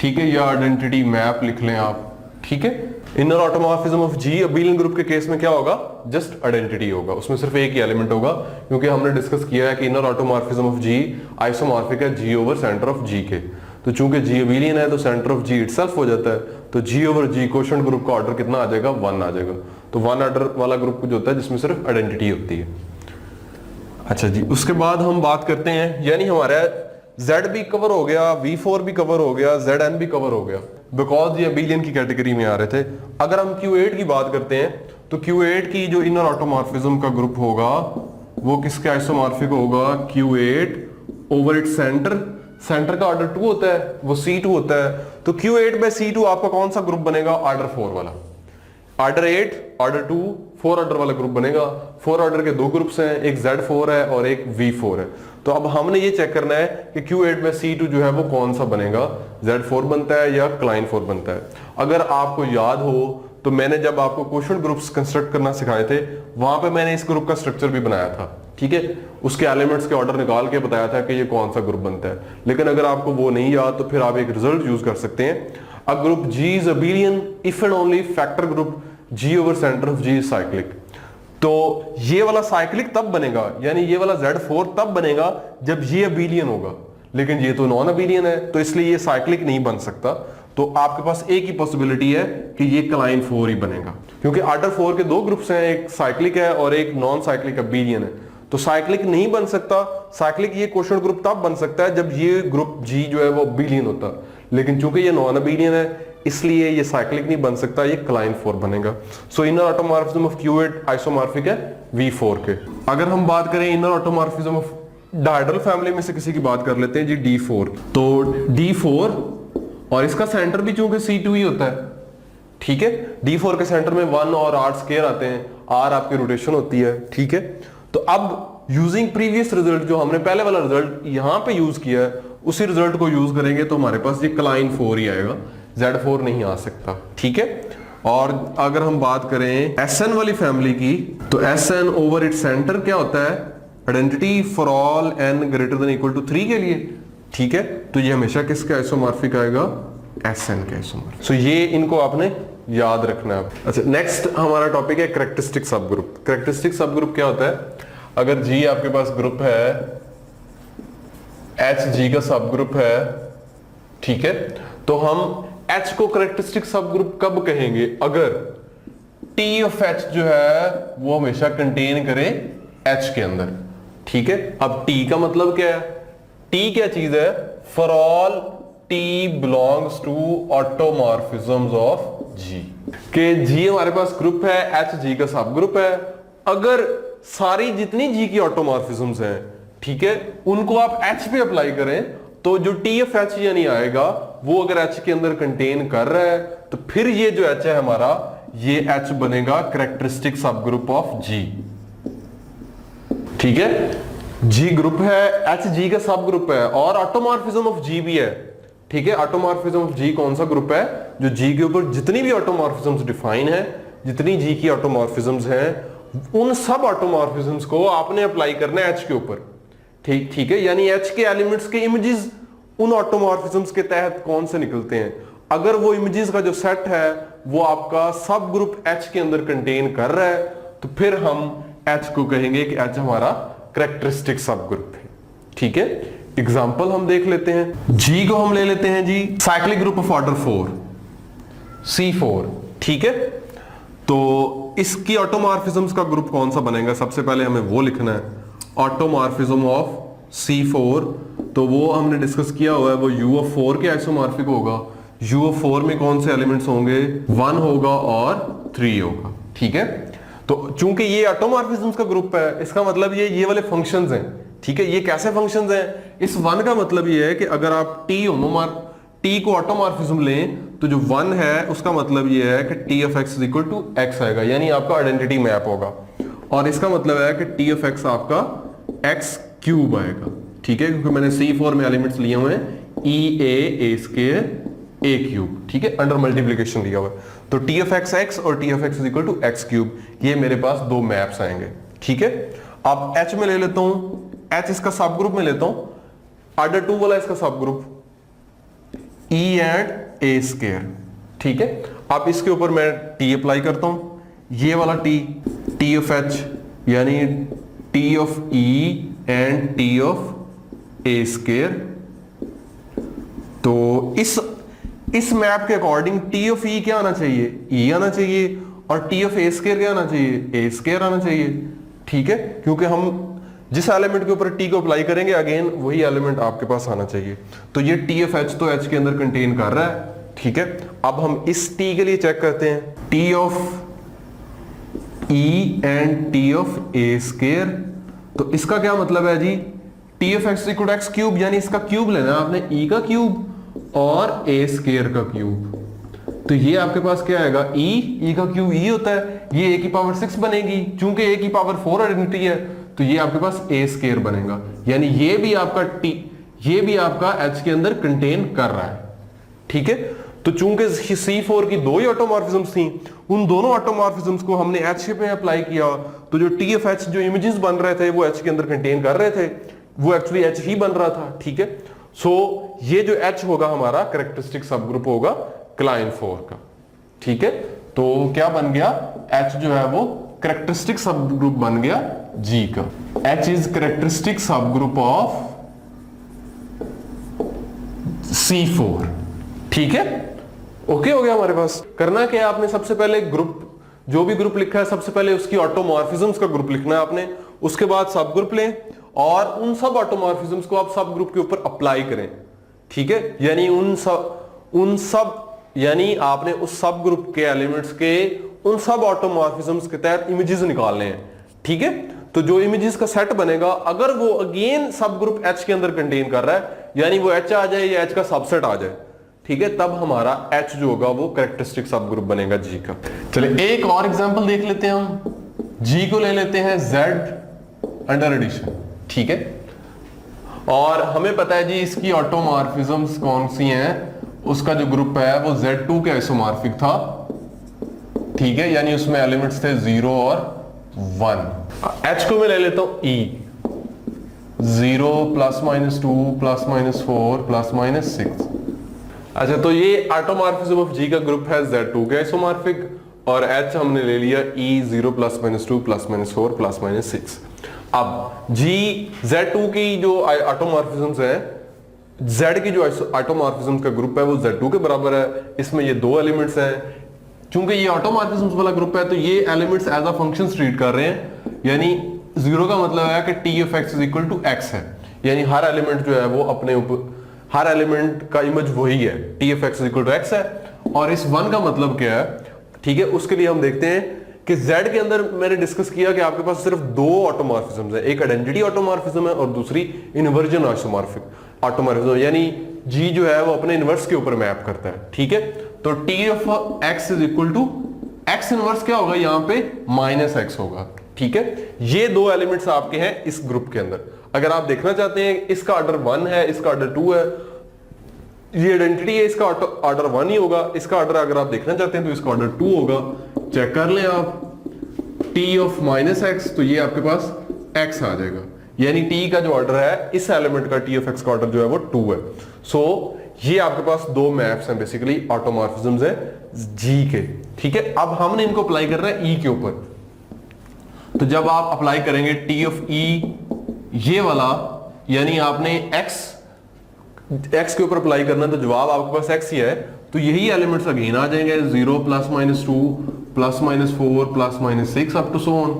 ठीक है, या आइडेंटिटी मैप लिख लें आप। ठीक है, inner automorphism of G abelian group के केस में क्या होगा, जस्ट आइडेंटिटी होगा, उसमें सिर्फ एक ही एलिमेंट होगा, क्योंकि हमने डिस्कस किया है कि inner automorphism of G isomorphic है G over centre of G के। तो चूंकि G अबेलियन है तो सेंटर ऑफ G इटसेल्फ हो जाता है, तो G over G quotient group का ऑर्डर कितना आ जाएगा, 1 आ जाएगा। तो 1 ऑर्डर वाला ग्रुप जो होता है जिसमें सिर्फ आइडेंटिटी होती है। अच्छा जी, उसके बाद हम बात करते हैं, यानी हमारा Z भी कवर हो गया, V4 भी कवर हो गया, Zn भी कवर हो गया, बिकॉज ये अबेलियन की कैटेगरी में आ रहे थे। अगर हम Q8 की बात करते हैं तो Q8 की जो इनर ऑटोमॉर्फिज्म का ग्रुप होगा वो किसके आइसोमॉर्फिक होगा, Q8 over its centre. Centre का ऑर्डर 2 होता है, वो C2 होता है, तो Q8 बाय C2 आपका कौन सा ग्रुप बनेगा, ऑर्डर 4 वाला। ऑर्डर 8, ऑर्डर 2, 4 ऑर्डर वाला ग्रुप बनेगा। 4 ऑर्डर के 2 ग्रुप्स हैं, एक Z4 है और एक V4 है। तो अब हमने ये चेक करना है कि Q8 में C2 जो है वो कौन सा बनेगा, Z4 बनता है या Klein 4 बनता है। अगर आपको याद हो तो मैंने जब आपको क्वोशंट ग्रुप्स कंस्ट्रक्ट करना सिखाए थे, वहां पे मैंने इस ग्रुप का स्ट्रक्चर भी बनाया था। ठीक है, उसके एलिमेंट्स के ऑर्डर निकाल के बताया था कि ये कौन सा ग्रुप बनता है। लेकिन अगर आपको वो नहीं याद तो फिर आप एक रिजल्ट यूज कर सकते हैं, अ group G is abelian if and only factor group G over centre of G is cyclic. तो ये वाला साइक्लिक तब बनेगा, यानी ये वाला Z4 तब बनेगा जब ये अबेलियन होगा, लेकिन ये तो नॉन अबेलियन है, तो इसलिए ये साइक्लिक नहीं बन सकता। तो आपके पास एक ही पॉसिबिलिटी है कि ये Klein 4 ही बनेगा, क्योंकि ऑर्डर 4 के 2 ग्रुप्स हैं, एक साइक्लिक है और एक नॉन साइक्लिक अबेलियन है। तो साइक्लिक नहीं बन सकता। साइक्लिक ये क्वोशंट ग्रुप तब बन सकता है जब ये ग्रुप G जो है वो अबेलियन होता, लेकिन चूंकि ये नॉन अबेलियन है इसलिए ये साइक्लिक नहीं बन सकता, ये Klein 4 बनेगा। सो inner automorphism of Q8 isomorphic है V4 के। अगर हम बात करें inner automorphism of dihedral family में से किसी की बात कर लेते हैं जी, D4। तो D4 और इसका सेंटर भी चूंकि C2 ही होता है। ठीक है, D4 के सेंटर में 1 और R स्क्वायर आते हैं, R आपकी रोटेशन होती है। ठीक है, तो अब यूजिंग प्रीवियस रिजल्ट, जो हमने पहले वाला रिजल्ट यहां पे यूज किया है, उसी रिजल्ट को यूज करेंगे तो हमारे पास ये Klein 4 ही आएगा, Z4 नहीं आ सकता। ठीक है, और अगर हम बात करें Sn वाली फैमिली की, तो Sn ओवर इट सेंटर क्या होता है, identity for all n greater than equal to 3 के लिए। ठीक है, तो ये हमेशा किसके आइसोमॉर्फिक आएगा, Sn के आइसोमॉर्फिक। सो ये इनको आपने याद रखना है। अच्छा, नेक्स्ट हमारा टॉपिक है कैरेक्टरिस्टिक सब ग्रुप। कैरेक्टरिस्टिक सब ग्रुप क्या होता है, अगर G आपके पास ग्रुप है, H G का सब ग्रुप है, ठीक है, तो हम H को कैरेक्टरिस्टिक सब ग्रुप कब कहेंगे, अगर T ऑफ H जो है वो हमेशा कंटेन करे H के अंदर। ठीक है, अब T का मतलब क्या है, T क्या चीज है, for all T belongs to automorphisms of G। के G हमारे पास ग्रुप है, H G का सब ग्रुप है, अगर सारी जितनी G की ऑटोमॉर्फिज्म्स हैं, ठीक है, उनको आप H पे अप्लाई करें तो जो T ऑफ H यानी आएगा वो अगर H के अंदर कंटेन कर रहा है तो फिर ये जो H है हमारा, ये H बनेगा कैरेक्टरिस्टिक सब ग्रुप ऑफ G। ठीक है, G ग्रुप है, H G का सब ग्रुप है और ऑटोमॉर्फिज्म ऑफ G भी है। ठीक है, ऑटोमॉर्फिज्म ऑफ G कौन सा ग्रुप है, जो G के ऊपर जितनी भी ऑटोमॉर्फिज्म्स डिफाइन है, जितनी G की ऑटोमॉर्फिज्म्स हैं, उन सब ऑटोमॉर्फिज्म्स को आपने अप्लाई करना है H के ऊपर। ठीक है, यानी H के एलिमेंट्स के इमेजेस उन ऑटोमॉर्फिज्म्स के तहत कौन से निकलते हैं, अगर वो इमेजेस का जो सेट है वो आपका सब ग्रुप H के अंदर कंटेन कर रहा है तो फिर हम H को कहेंगे कि H हमारा कैरेक्टरिस्टिक सब ग्रुप है। ठीक है, एग्जांपल हम देख लेते हैं। G को हम ले लेते हैं G, cyclic group of order 4 C4। ठीक है, तो इसकी ऑटोमॉर्फिज्म्स का ग्रुप कौन सा बनेगा, सबसे पहले हमें वो लिखना है, ऑटोमॉर्फिज्म ऑफ C4। तो वो हमने डिस्कस किया हुआ है, वो U ऑफ 4 के आइसोमॉर्फिक होगा। U ऑफ 4 में कौन से एलिमेंट्स होंगे, 1 होगा और 3 होगा। ठीक है, तो चूंकि ये ऑटोमॉर्फिज्म्स का ग्रुप है, इसका मतलब ये वाले फंक्शंस हैं। ठीक है, ये कैसे फंक्शंस हैं, इस 1 का मतलब ये है कि अगर आप T को ऑटोमॉर्फिज्म लें तो जो 1 है उसका मतलब ये है कि T of x is equal to x आएगा, यानी आपका आइडेंटिटी मैप होगा। और इसका मतलब है कि T ऑफ x आपका x क्यूब आएगा। ठीक है, क्योंकि मैंने C4 में एलिमेंट्स लिए हुए हैं E A A square a cube, ठीक है, अंडर मल्टीप्लीकेशन दिया हुआ है। तो टी ऑफ एक्स एक्स और T of x is equal to x cube, ये मेरे पास दो मैप्स आएंगे, ठीक है। अब एच में ले लेता हूं, एच इसका सब ग्रुप में लेता हूं, ऑर्डर 2 वाला इसका सब group E and A square, ठीक है। अब इसके ऊपर मैं टी अप्लाई करता हूं, ये वाला टी ऑफ एच यानी T of E and T of A square. तो इस मैप के अकॉर्डिंग टी ऑफ ई क्या आना चाहिए, ई आना चाहिए, और टी ऑफ ए स्क्वायर क्या आना चाहिए, ए स्क्वायर आना चाहिए, ठीक है। क्योंकि हम जिस एलिमेंट के ऊपर टी को अप्लाई करेंगे अगेन वही एलिमेंट आपके पास आना चाहिए। तो ये टी ऑफ एच तो एच के अंदर कंटेन कर रहा है, ठीक है। अब हम इस टी के लिए चेक करते हैं, T of E and T of A square. तो इसका क्या मतलब है जी, T of x equal to x cube, यानी इसका क्यूब लेना आपने, ई का क्यूब और ए स्क्वायर का क्यूब। तो ये आपके पास क्या आएगा, ई का क्यूब ई होता है, ये ए की पावर 6 बनेगी, चूंकि ए की पावर 4 आइडेंटिटी है तो ये आपके पास ए स्क्वायर बनेगा, यानी ये भी आपका ये भी आपका एच के अंदर कंटेन कर रहा है, ठीक है। तो चूंकि C4 की दो ही ऑटोमॉर्फिज्म्स थी, उन दोनों ऑटोमॉर्फिज्म्स को हमने एच पे अप्लाई किया, तो जो टी ऑफ एच जो इमेजेस बन रहे थे वो एच के अंदर कंटेन कर रहे थे, वो एक्चुअली एच ही बन रहा था, ठीक है। सो ये जो एच होगा हमारा कैरेक्टरिस्टिक सब ग्रुप होगा क्लाइन 4 का, ठीक है। तो क्या बन गया, एच जो है वो कैरेक्टरिस्टिक सब ग्रुप बन गया जी का। एच इज कैरेक्टरिस्टिक सब ग्रुप ऑफ C4, ठीक है। ओके हो गया हमारे पास। करना क्या है, आपने सबसे पहले ग्रुप, जो भी ग्रुप लिखा है सबसे पहले उसकी ऑटोमॉर्फिज्म्स का ग्रुप लिखना है आपने, उसके बाद सब ग्रुप लें और उन सब ऑटोमॉर्फिज्म्स को आप सब ग्रुप के ऊपर अप्लाई करें, ठीक है। यानी उन सब यानी आपने उस सब ग्रुप के एलिमेंट्स के उन सब ऑटोमॉर्फिज्म्स के तहत इमेजेस निकालने हैं, ठीक है। तो जो इमेजेस का सेट बनेगा अगर वो अगेन सब ग्रुप एच के अंदर कंटेन कर रहा है, यानी वो एच आ जाए या एच का सबसेट आ जाए, ठीक है, तब हमारा एच जो होगा वो कैरेक्टरिस्टिक सब ग्रुप बनेगा जी का। चलिए एक और एग्जांपल देख लेते हैं हम, जी को ले लेते हैं जेड अंडर एडिशन, ठीक है। और हमें पता है जी इसकी ऑटोमॉर्फिज्म्स कौन सी हैं, उसका जो ग्रुप है वो Z2 के आइसोमॉर्फिक था, ठीक है, यानी उसमें एलिमेंट्स थे 0 और 1। H को मैं ले लेता हूं E, 0 ±2 ±4 ±6। अच्छा, तो ये ऑटोमॉर्फिज्म ऑफ G का ग्रुप है Z2 के आइसोमॉर्फिक, और H हमने ले लिया E 0 ±2 ±4 ±6। अब G Z2 की जो ऑटोमॉर्फिज्म्स है, Z की जो ऑटोमॉर्फिज्म का ग्रुप है वो Z2 के बराबर है, इसमें ये दो एलिमेंट्स हैं। चूंकि ये ऑटोमॉर्फिज्म वाला ग्रुप है तो ये elements as a function treat कर रहे हैं, यानी 0 का मतलब है कि T of x is equal to x है, यानी हर एलिमेंट जो है वो अपने ऊपर, हर एलिमेंट का इमेज वही है, T of x is equal to x है। और इस 1 का मतलब क्या है, ठीक है, उसके लिए हम देखते हैं कि Z के अंदर मैंने डिस्कस किया कि आपके पास सिर्फ दो ऑटोमॉर्फिज्म है, एक आइडेंटिटी ऑटोमॉर्फिज्म है और दूसरी इन्वर्जन आइसोमॉर्फिक ऑटोमॉर्फिज्म, यानी G जो है वो अपने इनवर्स के ऊपर मैप करता है, ठीक है। तो T of x is equal to x inverse क्या होगा, यहां पे -x होगा, ठीक है। ये दो एलिमेंट्स आपके हैं इस ग्रुप के अंदर। अगर आप देखना चाहते हैं इसका ऑर्डर 1 है, इसका ऑर्डर 2 है, ये आइडेंटिटी है, इसका ऑर्डर 1 ही होगा, इसका ऑर्डर अगर आप देखना चाहते हैं तो इसका ऑर्डर 2 होगा। चेक कर लें आप, टी ऑफ -x, तो ये आपके पास x आ जाएगा, यानी t का जो ऑर्डर है इस एलिमेंट का, टी ऑफ x का ऑर्डर जो है वो 2 है। सो ये आपके पास दो मैप्स हैं, बेसिकली ऑटोमॉर्फिज्म्स है G के, ठीक है। अब हमने इनको अप्लाई कर रहा है E के ऊपर, तो जब आप अप्लाई करेंगे टी ऑफ E ये वाला, यानी आपने x के ऊपर अप्लाई करना है, तो जवाब आपके पास x ही है, तो यही एलिमेंट्स अगेन आ जाएंगे 0 ±2 ±4 ±6 अप टू सो ऑन,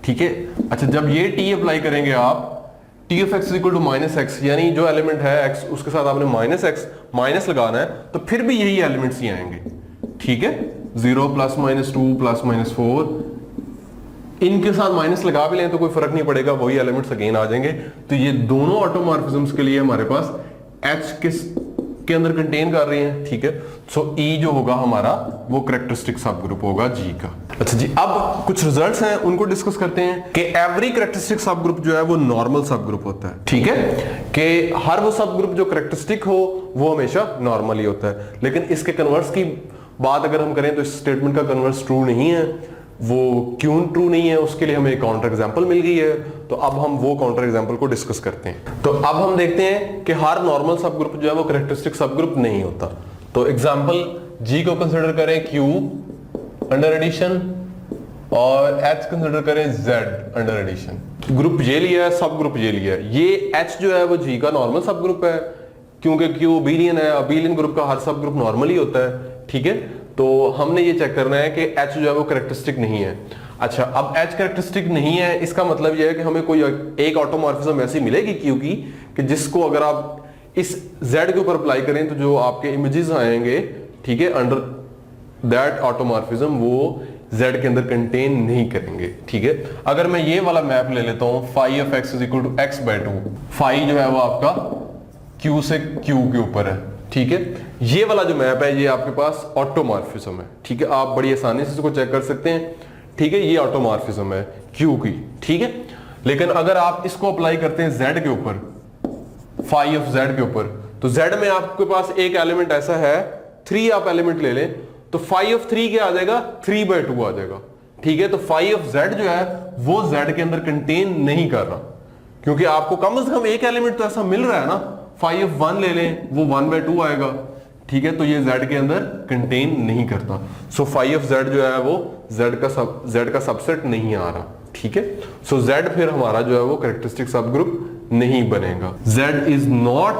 ठीक है। अच्छा, जब ये t अप्लाई करेंगे आप, T of x equal to -x, यानी जो एलिमेंट है x उसके साथ आपने -x माइनस लगाना है, तो फिर भी यही एलिमेंट्स ही आएंगे, ठीक है। 0 ±2 ±4, इनके साथ माइनस लगा भी लें तो कोई फर्क नहीं पड़ेगा, वही एलिमेंट्स अगेन आ जाएंगे। तो ये दोनों ऑटोमॉर्फिज्म्स के लिए हमारे पास H के अंदर कंटेन कर रही हैं, ठीक है। सो E जो होगा हमारा वो कैरेक्टरिस्टिक सब ग्रुप होगा G का। अच्छा जी, अब कुछ रिजल्ट्स हैं उनको डिस्कस करते हैं कि एवरी कैरेक्टरिस्टिक सब ग्रुप जो है वो नॉर्मल सब ग्रुप होता है। ठीक है, कि हर वो सब ग्रुप जो कैरेक्टरिस्टिक हो वो हमेशा नॉर्मल ही होता है। लेकिन इसके कन्वर्स की बात अगर हम करें तो इस स्टेटमेंट का कन्वर्स ट्रू नहीं है। वो क्यों ट्रू नहीं है, उसके लिए हमें एक काउंटर एग्जांपल मिल गई है। तो अब हम वो काउंटर एग्जांपल को डिस्कस करते हैं। तो अब हम देखते हैं कि हर नॉर्मल सब ग्रुप जो है वो कैरेक्टरिस्टिक सब ग्रुप नहीं होता। तो एग्जांपल जी को कंसीडर करें क्यू अंडर एडिशन और एच कंसीडर करें जेड अंडर एडिशन। ग्रुप ये लिया है, सब ग्रुप ये लिया है। ये एच जो है वो जी का नॉर्मल सब ग्रुप है क्योंकि क्यू अबेलियन है। अबेलियन ग्रुप का हर सब ग्रुप नॉर्मल ही होता है। ठीक है, तो हमने ये चेक करना है कि एच जो है वो कैरेक्टरिस्टिक नहीं है। अच्छा, अब एच कैरेक्टरिस्टिक नहीं है, इसका मतलब ये है कि हमें कोई एक ऑटोमॉर्फिज्म ऐसी मिलेगी क्यू की कि जिसको अगर आप इस जेड के ऊपर अप्लाई करें तो जो आपके इमेजेस आएंगे, ठीक है, अंडर दैट ऑटोमॉर्फिज्म वो जेड के अंदर कंटेन नहीं करेंगे। ठीक है, अगर मैं ये वाला मैप ले लेता हूं phi of x is equal to x by 2, phi जो है वो आपका क्यू से क्यू के ऊपर है। ठीक है, ये वाला जो मैप है ये आपके पास ऑटोमॉर्फिज्म है। ठीक है, आप बड़ी आसानी से इसको चेक कर सकते हैं। ठीक है, ये ऑटोमॉर्फिज्म है क्यू की। ठीक है, लेकिन अगर आप इसको अप्लाई करते हैं जेड के ऊपर, फाई ऑफ जेड के ऊपर, तो जेड में आपके पास एक एलिमेंट ऐसा है, 3 आप एलिमेंट ले लें तो फाई ऑफ 3 क्या आ जाएगा, 3/2 आ जाएगा। ठीक है, तो फाई ऑफ जेड जो है वो जेड के अंदर कंटेन नहीं कर रहा क्योंकि आपको कम से कम एक एलिमेंट तो ऐसा मिल रहा है ना। फाई ऑफ 1 ले लें वो 1/2 आएगा। ठीक है, तो ये जेड के अंदर कंटेन नहीं करता। सो फाई ऑफ जेड जो है वो जेड का सबसेट नहीं आ रहा। ठीक है, सो जेड फिर हमारा जो है वो कैरेक्टरिस्टिक सब ग्रुप नहीं बनेगा। जेड इज नॉट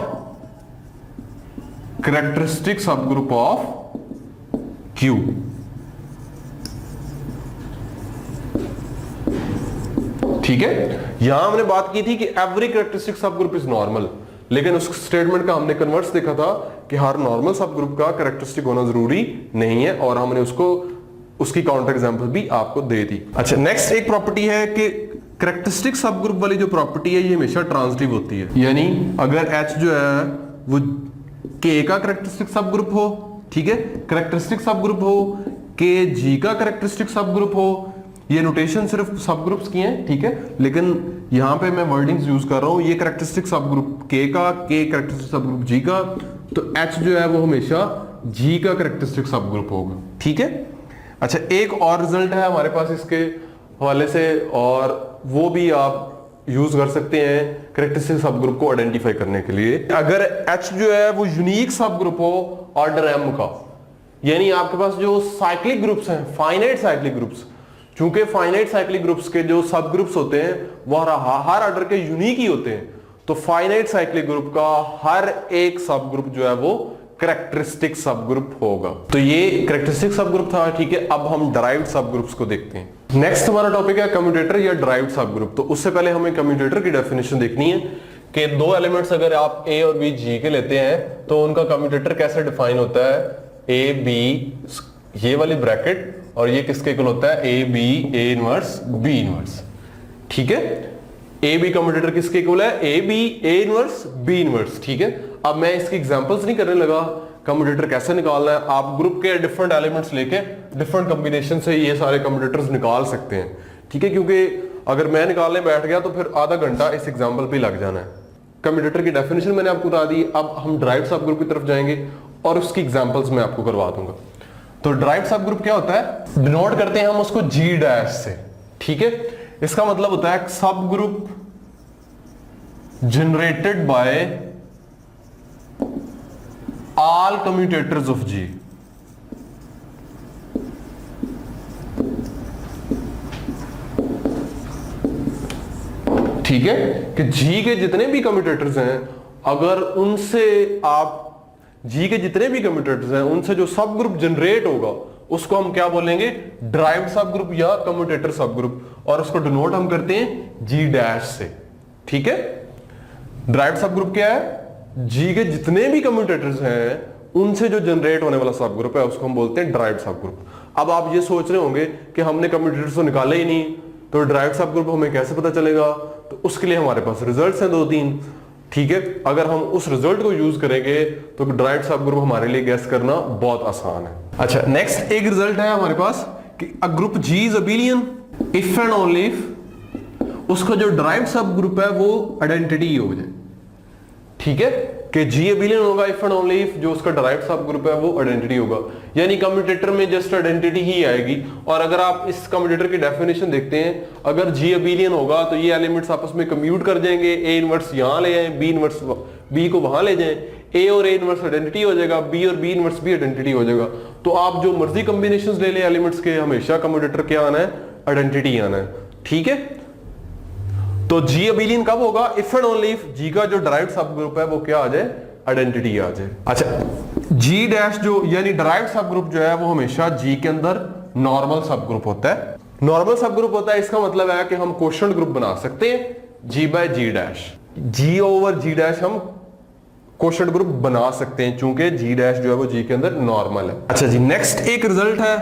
कैरेक्टरिस्टिक सब ग्रुप ऑफ क्यू। ठीक है, यहां हमने बात की थी कि एवरी कैरेक्टरिस्टिक सब ग्रुप इज नॉर्मल, लेकिन उस स्टेटमेंट का हमने कन्वर्स देखा था कि हर नॉर्मल सब ग्रुप का कैरेक्टरिस्टिक होना जरूरी नहीं है और हमने उसकी काउंटर एग्जांपल भी आपको दे दी। अच्छा, नेक्स्ट एक प्रॉपर्टी है कि कैरेक्टरिस्टिक सब ग्रुप वाली जो प्रॉपर्टी है ये हमेशा ट्रांजिटिव होती है। यानी अगर H जो है वो K का कैरेक्टरिस्टिक सब ग्रुप हो, ठीक है, कैरेक्टरिस्टिक सब ग्रुप हो, K G का कैरेक्टरिस्टिक सब ग्रुप हो, ये नोटेशन सिर्फ सब ग्रुप्स की हैं। ठीक है, लेकिन यहां पे मैं वर्डिंग्स यूज कर रहा हूं, ये कैरेक्टरिस्टिक सब ग्रुप K का, K कैरेक्टरिस्टिक सब ग्रुप G का, तो H जो है वो हमेशा G का कैरेक्टरिस्टिक सब ग्रुप होगा। ठीक है, अच्छा एक और रिजल्ट है हमारे पास इसके हवाले से और वो भी आप यूज कर सकते हैं कैरेक्टरिस्टिक सब ग्रुप को आइडेंटिफाई करने के लिए। अगर H जो है वो यूनिक सब ग्रुप हो ऑर्डर M का, यानी आपके पास जो साइक्लिक ग्रुप्स हैं, फाइनाइट साइक्लिक ग्रुप्स, चूंकि फाइनाइट साइक्लिक ग्रुप्स के जो सब ग्रुप्स होते हैं वो हर ऑर्डर के यूनिक ही होते हैं, तो फाइनाइट साइक्लिक ग्रुप का हर एक सब ग्रुप जो है वो कैरेक्टरिस्टिक सब ग्रुप होगा। तो ये कैरेक्टरिस्टिक सब ग्रुप था। ठीक है, अब हम डिराइव्ड सब ग्रुप्स को देखते हैं। नेक्स्ट हमारा टॉपिक है कम्यूटेटर या डिराइव्ड सब ग्रुप। तो उससे पहले हमें कम्यूटेटर की डेफिनेशन देखनी है कि दो एलिमेंट्स अगर आप ए और बी जी के लेते हैं तो उनका कम्यूटेटर कैसे डिफाइन होता है, ए बी, ये वाली ब्रैकेट, और ये किसके इक्वल होता है, a b a inverse b inverse. ठीक है, ए बी कम्यूटेटर किसके इक्वल है, a b a inverse b inverse. ठीक है, अब मैं इसकी एग्जांपल्स नहीं करने लगा, कम्यूटेटर कैसे निकालना है, आप ग्रुप के डिफरेंट एलिमेंट्स लेके डिफरेंट कॉम्बिनेशन से ये सारे कम्यूटेटर्स निकाल सकते हैं। ठीक है, क्योंकि अगर मैं निकालने बैठ गया तो फिर आधा घंटा इस एग्जाम्पल पे लग जाना है। कम्यूटेटर की डेफिनेशन मैंने आपको बता दी, अब हम डिराइव्ड सब ग्रुप की तरफ जाएंगे और उसकी एग्जांपल्स मैं आपको करवा दूंगा। तो डिराइव्ड सब ग्रुप क्या होता है, डिनोट करते हैं हम उसको G डैश से। ठीक है, इसका मतलब होता है सब group generated by all commutators of G। ठीक है, कि G के जितने भी कम्यूटेटर्स हैं, अगर उनसे आप G के जितने भी कम्यूटेटर्स हैं उनसे जो सब ग्रुप जनरेट होगा उसको हम क्या बोलेंगे, डिराइव्ड सब ग्रुप या कम्यूटेटर सब ग्रुप, और उसको डिनोट हम करते हैं G डैश से। ठीक है, डिराइव्ड सब ग्रुप क्या है, G के जितने भी कम्यूटेटर्स हैं उनसे जो जनरेट होने वाला सब ग्रुप है उसको हम बोलते हैं डिराइव्ड सब ग्रुप। अब आप ये सोच रहे होंगे कि हमने कम्यूटेटर्स तो निकाले ही नहीं, तो डिराइव्ड सब ग्रुप हमें कैसे पता चलेगा, तो उसके लिए हमारे पास रिजल्ट्स हैं 2-3। ठीक है, अगर हम उस रिजल्ट को यूज करेंगे तो डिराइव्ड सब ग्रुप हमारे लिए गैस करना बहुत आसान है। अच्छा, नेक्स्ट एक रिजल्ट है हमारे पास कि a group G is abelian if and only if उसका जो डिराइव्ड सब ग्रुप है वो आइडेंटिटी हो जाए। ठीक है, कि जी अबिलियन होगा इफ एंड ओनली इफ जो उसका डिराइव्ड सब ग्रुप है वो आइडेंटिटी होगा, यानी कम्यूटेटर में जस्ट आइडेंटिटी ही आएगी। और अगर आप इस कम्यूटेटर की डेफिनेशन देखते हैं, अगर जी अबिलियन होगा तो ये एलिमेंट्स आपस में कम्यूट कर जाएंगे, ए इनवर्स यहां ले जाएं, बी इनवर्स बी को वहां ले जाएं, ए और ए इनवर्स आइडेंटिटी हो जाएगा, बी और बी इनवर्स भी आइडेंटिटी हो जाएगा। तो आप जो मर्जी कॉम्बिनेशंस ले लें एलिमेंट्स के, हमेशा कम्यूटेटर क्या आना है, आइडेंटिटी आना है। ठीक है, तो जी अबिलियन कब होगा, इफ एंड ओनली इफ जी का जो डिराइव्ड सब ग्रुप है वो क्या आ जाए, आइडेंटिटी आ जाए। अच्छा, जी डैश जो यानी डिराइव्ड सब ग्रुप जो है वो हमेशा जी के अंदर नॉर्मल सब ग्रुप होता है। नॉर्मल सब ग्रुप होता है, इसका मतलब है कि हम क्वोशंट ग्रुप बना सकते हैं जी by G dash, ji over ji dash हम क्वोशंट ग्रुप बना सकते हैं, चूंकि जी डैश जो है वो जी के अंदर नॉर्मल है। अच्छा जी, नेक्स्ट एक रिजल्ट है,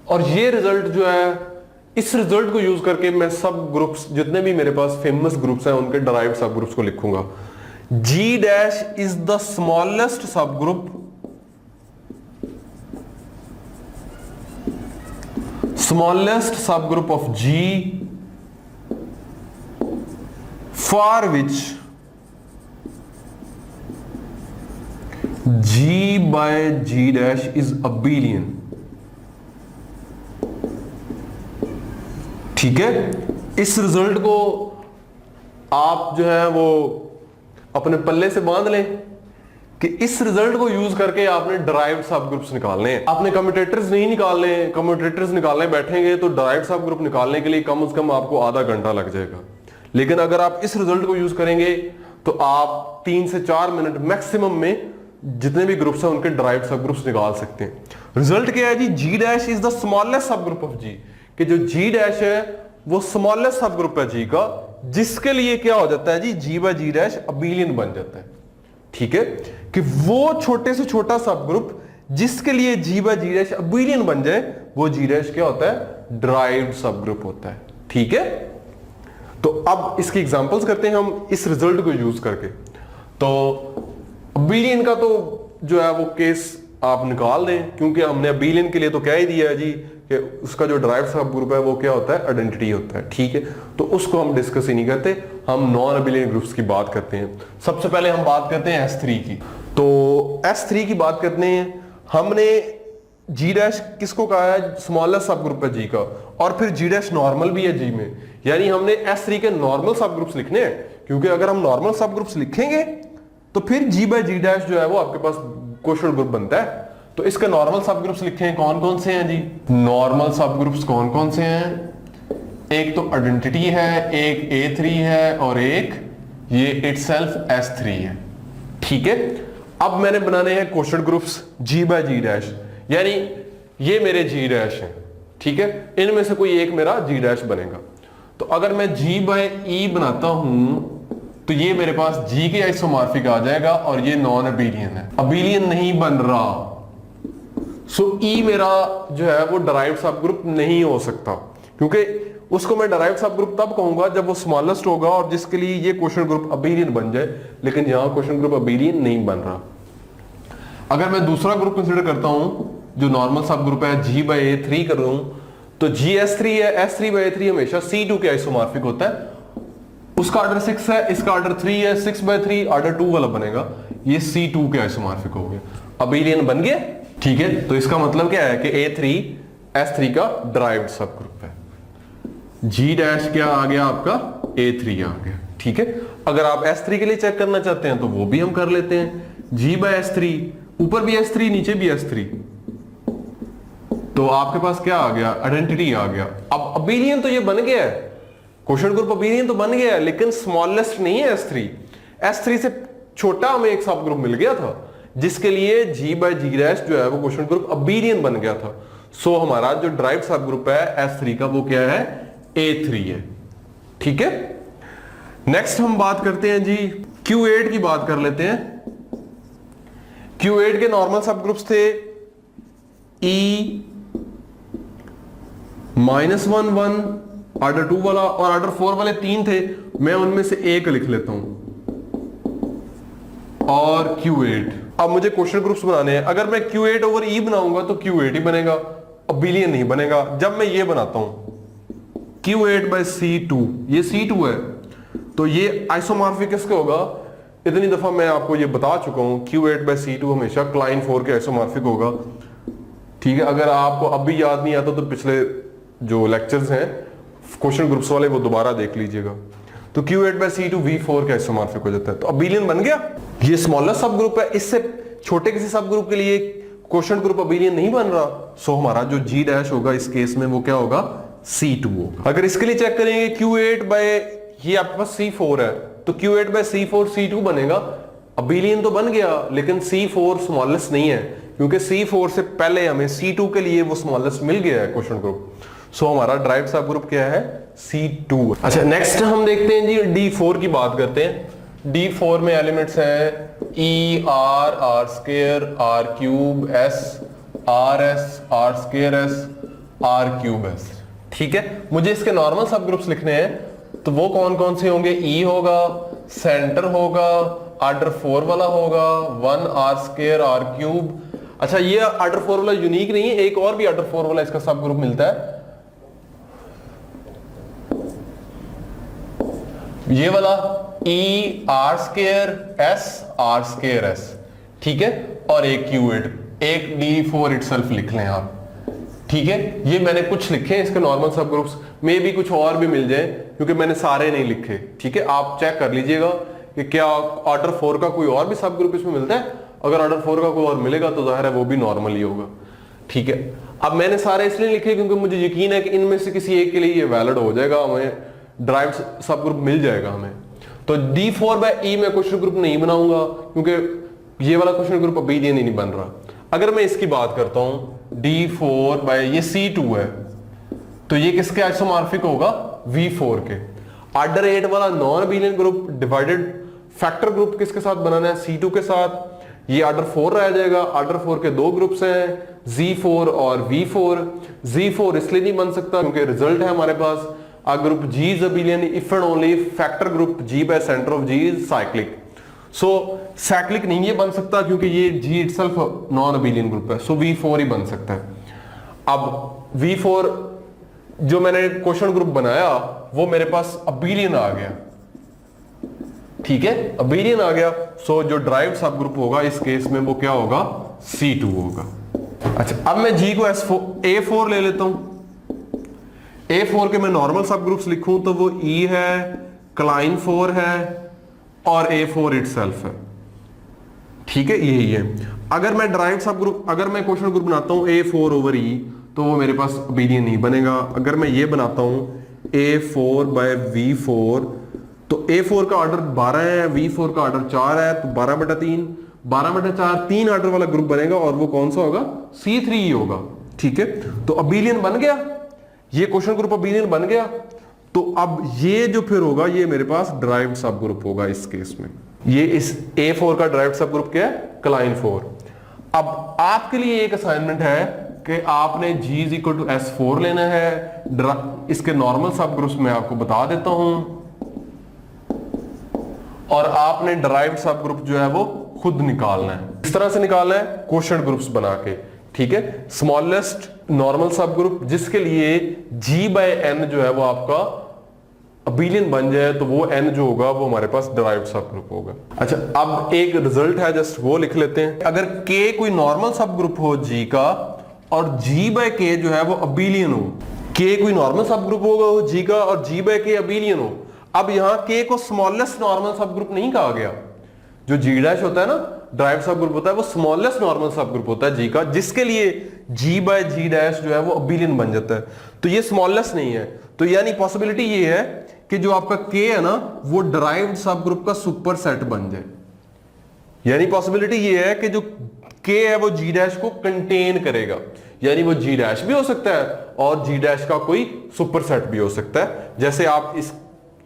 और ये रिजल्ट जो है, इस रिजल्ट को यूज करके मैं सब ग्रुप्स जितने भी मेरे पास फेमस ग्रुप्स हैं उनके डिराइव्ड सब ग्रुप्स को लिखूंगा। G dash is the smallest subgroup, smallest subgroup of G for which G by G dash is abelian. ठीक है, इस रिजल्ट को आप जो है वो अपने पल्ले से बांध लें कि इस रिजल्ट को यूज करके आपने डिराइव्ड सब ग्रुप्स निकालने हैं। आपने कम्यूटेटर्स नहीं निकालने, कम्यूटेटर्स निकालने बैठेंगे तो डिराइव्ड सब ग्रुप निकालने के लिए कम से कम आपको आधा घंटा लग जाएगा। लेकिन अगर आप इस रिजल्ट को यूज करेंगे तो आप 3 से 4 मिनट मैक्सिमम में जितने भी ग्रुप्स हैं उनके डिराइव्ड सब ग्रुप्स निकाल सकते हैं। रिजल्ट क्या है जी, जी dash is the smallest subgroup of जी, कि जो जी डैश है वो स्मॉलेस्ट सब ग्रुप है जी का, जिसके लिए क्या हो जाता है जी, जी बाय जी डैश अबिलियन बन जाता है। ठीक है, कि वो छोटे से छोटा सब ग्रुप जिसके लिए जी बाय जी डैश अबिलियन बन जाए वो जी डैश क्या होता है, डिराइव्ड सब ग्रुप होता है। ठीक है, तो अब इसकी एग्जांपल्स करते हैं हम इस रिजल्ट को यूज करके। तो अबिलियन का तो जो है वो केस आप निकाल दें, क्योंकि हमने अबिलियन के लिए तो क्या ही दिया है जी कि उसका जो डिराइव्ड सब ग्रुप है वो क्या होता है, आइडेंटिटी होता है। ठीक है, तो उसको हम डिस्कस ही नहीं करते, हम नॉन अबिलियन ग्रुप्स की बात करते हैं। सबसे पहले हम बात करते हैं S3 की। तो S3 की बात करते हैं, हमने जी डैश किसको कहा है, स्मॉलेस्ट सब ग्रुप है जी का, और फिर जी डैश नॉर्मल भी है जी में, यानी हमने S3 के नॉर्मल सब ग्रुप्स लिखने हैं, क्योंकि अगर हम नॉर्मल सब ग्रुप्स लिखेंगे तो फिर जी बाय जी डैश जो है वो आपके पास क्वोशंट ग्रुप बनता है। तो इसके नॉर्मल सब ग्रुप्स लिखे हैं, कौन कौन से हैं जी, नॉर्मल सब ग्रुप्स कौन कौन से हैं, एक तो आइडेंटिटी है, एक A3 है, और एक ये इटसेल्फ S3 है। ठीक है, अब मैंने बनाने हैं quotient groups ji by G dash, यानी ये मेरे जी डैश हैं। ठीक है, इनमें से कोई एक मेरा जी डैश बनेगा। तो अगर मैं जी बाय ई बनाता हूं तो ये मेरे पास जी के आइसोमॉर्फिक आ जाएगा, और ये नॉन अबिलियन है, अबिलियन नहीं बन रहा। सो ई मेरा जो है वो डिराइव्ड सब ग्रुप नहीं हो सकता, क्योंकि उसको मैं डिराइव्ड सब ग्रुप तब कहूंगा जब वो स्मॉलेस्ट होगा और जिसके लिए ये क्वोशंट ग्रुप अबिलियन बन जाए, लेकिन यहां क्वोशंट ग्रुप अबिलियन नहीं बन रहा। अगर मैं दूसरा ग्रुप कंसीडर करता हूं जो नॉर्मल सब ग्रुप है, जी बाय A3 कर लूं, तो जी S3 है, S3 बाय A3 हमेशा C2 के आइसोमॉर्फिक होता है, उसका ऑर्डर 6 है, इसका ऑर्डर 3 है, 6 बाय 3 ऑर्डर 2 वाला बनेगा, ये C2 के आइसोमॉर्फिक हो गया, अबिलियन बन गया। ठीक है, तो इसका मतलब क्या है कि A3 S3 का डिराइव्ड सब ग्रुप है, जी डैश क्या आ गया आपका, A3 आ गया। ठीक है, अगर आप S3 के लिए चेक करना चाहते हैं तो वो भी हम कर लेते हैं, जी बाय S3, ऊपर भी S3 नीचे भी S3, तो आपके पास क्या आ गया, आइडेंटिटी आ गया। अब अबिलियन तो ये बन गया है, क्वोशंट ग्रुप अबिलियन तो बन गया है, लेकिन स्मॉलेस्ट नहीं है S3, S3 से छोटा हमें एक सब ग्रुप मिल गया था जिसके लिए जी बाय जी डैश जो है वो क्वोशंट ग्रुप अबिलियन बन गया था। सो हमारा जो डिराइव्ड सब ग्रुप है S3 का वो क्या है, A3 है। ठीक है, नेक्स्ट हम बात करते हैं जी Q8 की बात कर लेते हैं। Q8 के नॉर्मल सब ग्रुप्स थे E -1 1 ऑर्डर 2 वाला और ऑर्डर 4 वाले 3 थे, मैं उनमें से एक लिख लेता हूं, और Q8। अब मुझे क्वोशंट ग्रुप्स बनाने हैं, अगर मैं Q8 ओवर E बनाऊंगा तो Q8 ही बनेगा, अबिलियन नहीं बनेगा। जब मैं ये बनाता हूं Q8/C2, ये C2 है, तो ये आइसोमॉर्फिक किसके होगा? इतनी दफा मैं आपको ये बता चुका हूं, Q8/C2 हमेशा क्लाइन 4 के आइसोमॉर्फिक होगा। ठीक है, अगर आपको अब भी याद नहीं आता तो पिछले जो लेक्चर्स हैं क्वेश्चन ग्रुप्स वाले वो दोबारा देख लीजिएगा। तो Q8/C2 V4 के आइसोमॉर्फिक हो जाता है, तो अबिलियन बन गया। ये स्मॉलेस्ट सब ग्रुप है, इससे छोटे किसी सब ग्रुप के लिए क्वेश्चन ग्रुप अबिलियन नहीं बन रहा। सो हमारा जो G डैश होगा इस केस में वो क्या होगा? C2 होगा। अगर इसके लिए चेक करेंगे ये आपके पास C4 है, तो Q8/C4 C2 बनेगा। अबिलियन तो बन गया, लेकिन C4 स्मॉलेस्ट नहीं है, क्योंकि C4 से पहले हमें C2 के लिए वो स्मॉलेस्ट मिल गया है क्वेश्चन ग्रुप। सो हमारा ड्राइव सब ग्रुप क्या है? C2। अच्छा, नेक्स्ट हम देखते हैं जी D4 की बात करते हैं। D4 में एलिमेंट्स हैं E, R, R², R³ S, RS, R² S, R³ S। ठीक है, मुझे इसके नॉर्मल सब ग्रुप्स लिखने हैं, तो वो कौन कौन से होंगे? E होगा, सेंटर होगा, ऑर्डर 4 वाला होगा, 1 R² R³। अच्छा, ये ऑर्डर 4 वाला यूनिक नहीं है, एक और भी ऑर्डर 4 वाला इसका सब ग्रुप मिलता है, ये वाला E R² S R² S। ठीक है, और एक Q8, एक D4 इटसेल्फ लिख लें आप। ठीक है, ये मैंने कुछ लिखे हैं इसके नॉर्मल सब ग्रुप्स, में भी कुछ और भी मिल जाए, क्योंकि मैंने सारे नहीं लिखे। ठीक है, आप चेक कर लीजिएगा कि क्या ऑर्डर 4 का कोई और भी सब ग्रुप इसमें मिलता है। अगर ऑर्डर 4 का कोई और मिलेगा तो जाहिर है वो भी नॉर्मल ही होगा। ठीक है, अब मैंने सारे इसलिए लिखे क्योंकि मुझे यकीन है कि इनमें से किसी एक के लिए ये वैलिड हो जाएगा, हमें ड्राइव सब ग्रुप मिल जाएगा हमें। तो D4/E में क्वेश्चन ग्रुप नहीं बनाऊंगा, क्योंकि ये वाला क्वेश्चन ग्रुप अबिलियन ही नहीं बन रहा। अगर मैं इसकी बात करता हूं D4 ये C2 है, तो ये किसके आइसोमॉर्फिक होगा? V4 के। ऑर्डर 8 वाला non abelian group divided factor group किसके साथ बनाना है? C2 के साथ। ये ऑर्डर 4 रह जाएगा। ऑर्डर 4 के दो ग्रुप्स हैं, Z4 और V4। Z4 इसलिए नहीं बन सकता क्योंकि रिजल्ट है हमारे पास a group G is abelian if and only if factor group G by center of G is cyclic। so cyclic नहीं ये बन सकता क्योंकि ये G itself non abelian group है, so V4 ही बन सकता है। अब V4 जो मैंने क्वेश्चन ग्रुप बनाया वो मेरे पास अबिलियन आ गया। ठीक है, अबिलियन आ गया, सो जो ड्राइव सब ग्रुप होगा इस केस में वो क्या होगा? C2 होगा। अच्छा, अब मैं G को A4 ले लेता हूं। A4 के मैं नॉर्मल सब ग्रुप्स लिखूं तो वो E है, क्लाइन 4 है और A4 इटसेल्फ है। ठीक है, यही है। अगर मैं ड्राइव सब ग्रुप, अगर मैं क्वेश्चन ग्रुप बनाता हूं A4/E, तो वो मेरे पास अबिलियन नहीं बनेगा। अगर मैं ये बनाता हूं A4/V4, तो A4 का ऑर्डर 12 है, V4 का ऑर्डर 4 है, तो 12/3, 12/4 3 ऑर्डर वाला ग्रुप बनेगा, और वो कौन सा होगा? C3 ही होगा। ठीक है, तो अबिलियन बन गया, ये क्वेश्चन ग्रुप अबिलियन बन गया। तो अब ये जो फिर होगा ये मेरे पास ड्राइव्ड सब ग्रुप होगा इस केस में। ये इस A4 का ड्राइव्ड सब ग्रुप क्या है? क्लाइन 4। अब आपके लिए एक असाइनमेंट है कि आपने G = S4 लेना है। इसके नॉर्मल सब ग्रुप्स मैं आपको बता देता हूं, और आपने ड्राइव्ड सब ग्रुप जो है वो खुद निकालना है। इस तरह से निकालना है, क्वेश्चन ग्रुप्स बना के। ठीक है, स्मॉलेस्ट नॉर्मल सब ग्रुप जिसके लिए G/N जो है वो आपका अबिलियन बन जाए, तो वो N जो होगा वो हमारे पास ड्राइव्ड सब ग्रुप होगा। अच्छा, अब एक रिजल्ट है, जस्ट वो लिख लेते हैं। अगर K कोई नॉर्मल सब ग्रुप हो G का, और G/K जो है वो अबिलियन हो, K कोई नॉर्मल सब ग्रुप होगा वो G का, और G/K अबिलियन हो। अब यहां K को स्मॉलेस्ट नॉर्मल सब ग्रुप नहीं कहा गया। जो G' होता है ना, ड्राइव सब ग्रुप होता है, वो स्मॉलेस्ट नॉर्मल सब ग्रुप होता है G का, जिसके लिए G/G' जो है वो अबिलियन बन जाता है। तो ये स्मॉलेस्ट नहीं है, तो यानी पॉसिबिलिटी ये है कि जो आपका K है ना वो ड्राइव्ड सब ग्रुप का सुपर सेट बन जाए। यानी पॉसिबिलिटी ये है कि जो K है वो G' को कंटेन करेगा, यानी वो G' भी हो सकता है और G' का कोई सुपर सेट भी हो सकता है। जैसे आप इस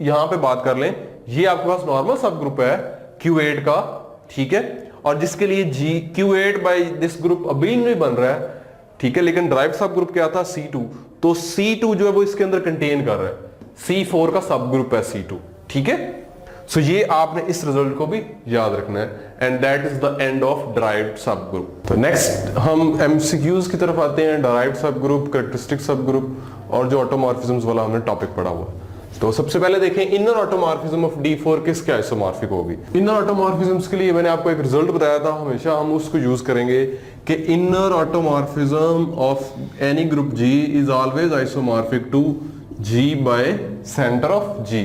यहां पे बात कर लें, ये आपके पास नॉर्मल सब ग्रुप है Q8 का, ठीक है, और जिसके लिए Q8 by this group abelian भी बन रहा है। ठीक है, लेकिन ड्राइव सब ग्रुप क्या था? C2। तो C2 जो है वो इसके अंदर कंटेन कर रहा है, C4 का सब ग्रुप है C2। ठीक है, सो ये आपने इस रिजल्ट को भी याद रखना है। And that is the end of derived सब ग्रुप। तो नेक्स्ट हम एमसीक्यूज की तरफ आते हैं। डिराइव्ड सब ग्रुप, कैरेक्टरिस्टिक सब ग्रुप और जो ऑटोमॉर्फिज्म्स वाला हमने टॉपिक पढ़ा हुआ। तो सबसे पहले देखें इनर ऑटोमॉर्फिज्म ऑफ D4 किसके आइसोमॉर्फिक होगी। इनर ऑटोमॉर्फिज्म्स के लिए मैंने आपको एक रिजल्ट बताया था, हमेशा हम उसको यूज करेंगे कि inner automorphism of any group G is always isomorphic to G by centre of G।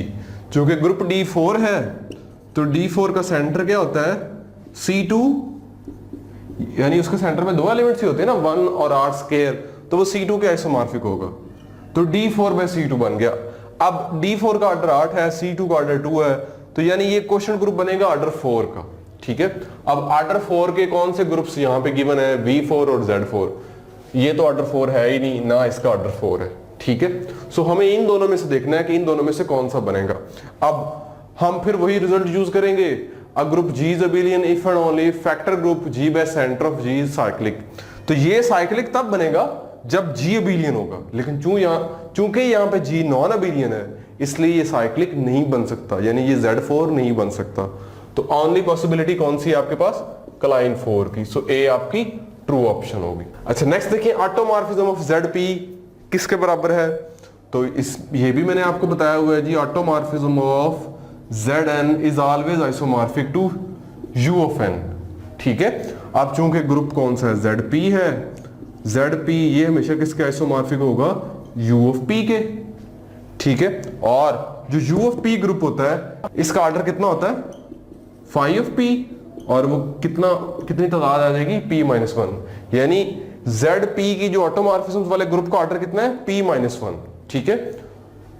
चूंकि ग्रुप D4 है तो D4 का सेंटर क्या होता है C2, यानी उसके सेंटर में दो एलिमेंट्स ही होते हैं ना, 1 और R स्क्वायर, तो वो C2 के आइसोमॉर्फिक होगा। तो D4 बाय C2 बन गया। अब D4 का ऑर्डर 8 है, C2 का ऑर्डर 2 है, तो यानी ये क्वेश्चन ग्रुप बनेगा ऑर्डर 4 का। ठीक है, अब ऑर्डर 4 के कौन से ग्रुप्स यहाँ पे गिवन है, V4 और Z4। ये तो ऑर्डर 4 है ही नहीं ना, इसका ऑर्डर 4 है। ठीक है, सो हमें इन दोनों में से देखना है कि इन दोनों में से कौन सा बनेगा। अब हम फिर वही रिजल्ट यूज करेंगे, अ group G is abelian if and only factor group G by centre of G is cyclic. तो ये साइक्लिक तब बनेगा जब G अबिलियन होगा, लेकिन चूंकि यहाँ पे G नॉन अबिलियन है इसलिए ये साइक्लिक नहीं बन सकता, यानी ये Z4 नहीं बन सकता। तो ओनली पॉसिबिलिटी कौन सी है आपके पास, क्लाइन 4 की। सो ए आपकी ट्रू ऑप्शन होगी। अच्छा नेक्स्ट देखिए, ऑटोमॉर्फिज्म ऑफ ZP किसके बराबर है। तो ये भी मैंने आपको बताया हुआ है जी, automorphism of Zn is always isomorphic to U of n। ठीक है, अब चूंकि ग्रुप कौन सा है, ZP है, ZP ये हमेशा किसके आइसोमॉर्फिक होगा, U ऑफ P के। ठीक है, और जो U ऑफ P ग्रुप होता है इसका ऑर्डर कितना होता है, फाई ऑफ P, और वो कितनी तादाद आ जाएगी, P-1, यानी ZP की जो ऑटोमॉर्फिज्म वाले ग्रुप का ऑर्डर कितना है, P-1। ठीक है,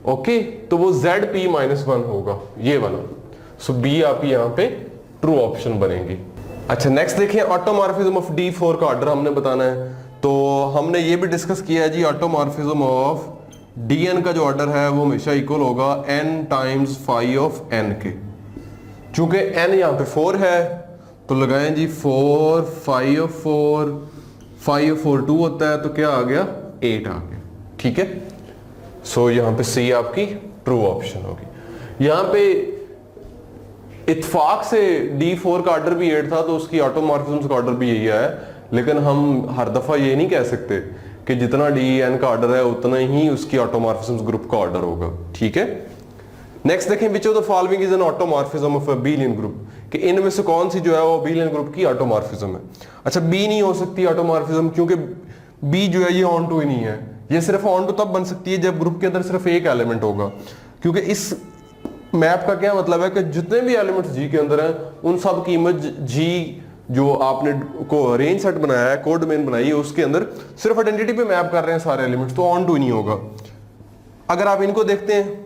ओके, तो वो ZP-1 होगा ये वाला। सो B आप यहाँ पे ट्रू ऑप्शन बनेंगे। अच्छा नेक्स्ट देखिए, ऑटोमॉर्फिज्म ऑफ D4 का ऑर्डर हमने बताना है। तो हमने ये भी डिस्कस किया है जी, ऑटोमॉर्फिज्म ऑफ Dn का जो ऑर्डर है वो हमेशा इक्वल होगा n times phi of n के। चूंकि n यहाँ पे 4 है तो लगाएं जी 4 फाई ऑफ 4, फाई ऑफ 4 2 होता है, तो क्या आ गया, 8 आ गया। ठीक है, सो यहाँ पे C आपकी ट्रू ऑप्शन होगी। यहाँ पे इत्तेफाक से D4 का ऑर्डर भी 8 था तो उसकी ऑटोमॉर्फिज्म का ऑर्डर भी यही है, लेकिन हम हर दफा ये नहीं कह सकते कि जितना Dn का ऑर्डर है उतना ही उसकी ऑटोमॉर्फिज्म ग्रुप का ऑर्डर होगा। ठीक है, नेक्स्ट देखें, which of the following is an automorphism of a abelian group, कि इनमें से कौन सी जो है वो अबेलियन ग्रुप की ऑटोमॉर्फिज्म है। अच्छा B नहीं हो सकती ऑटोमॉर्फिज्म, क्योंकि B जो है ये ऑन टू ही नहीं है, ये सिर्फ ऑन टू तब बन सकती है जब ग्रुप के अंदर सिर्फ एक एलिमेंट होगा। क्योंकि इस मैप का क्या मतलब है कि जितने भी एलिमेंट्स G के अंदर हैं उन सब की इमेज G जो आपने को रेंज सेट बनाया है, कोड डोमेन बनाई है, उसके अंदर सिर्फ आइडेंटिटी पे मैप कर रहे हैं सारे एलिमेंट्स, तो ऑन टू नहीं होगा। अगर आप इनको देखते हैं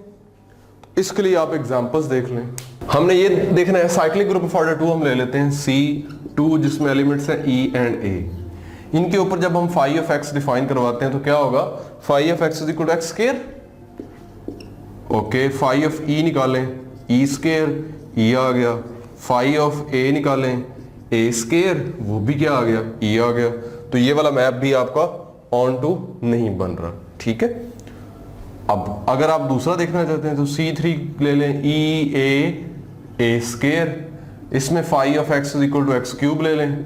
इसके लिए आप एग्जांपल्स देख लें। हमने ये देखना है साइक्लिक ग्रुप ऑफ ऑर्डर 2 हम ले लेते हैं C2 जिसमें एलिमेंट्स हैं E एंड A। इनके ऊपर जब हम फाई ऑफ x डिफाइन करवाते हैं तो क्या होगा, phi of x is equal to x square. Okay, phi of E निकालें, E स्क्वायर, E आ गया। फाई ऑफ A निकालें, A स्क्वायर, वो भी क्या आ गया, E आ गया। तो ये वाला मैप भी आपका ऑन टू नहीं बन रहा। ठीक है, अब अगर आप दूसरा देखना चाहते हैं तो C3 ले लें, A स्क्वायर, इसमें phi of x is equal to x cube ले लें।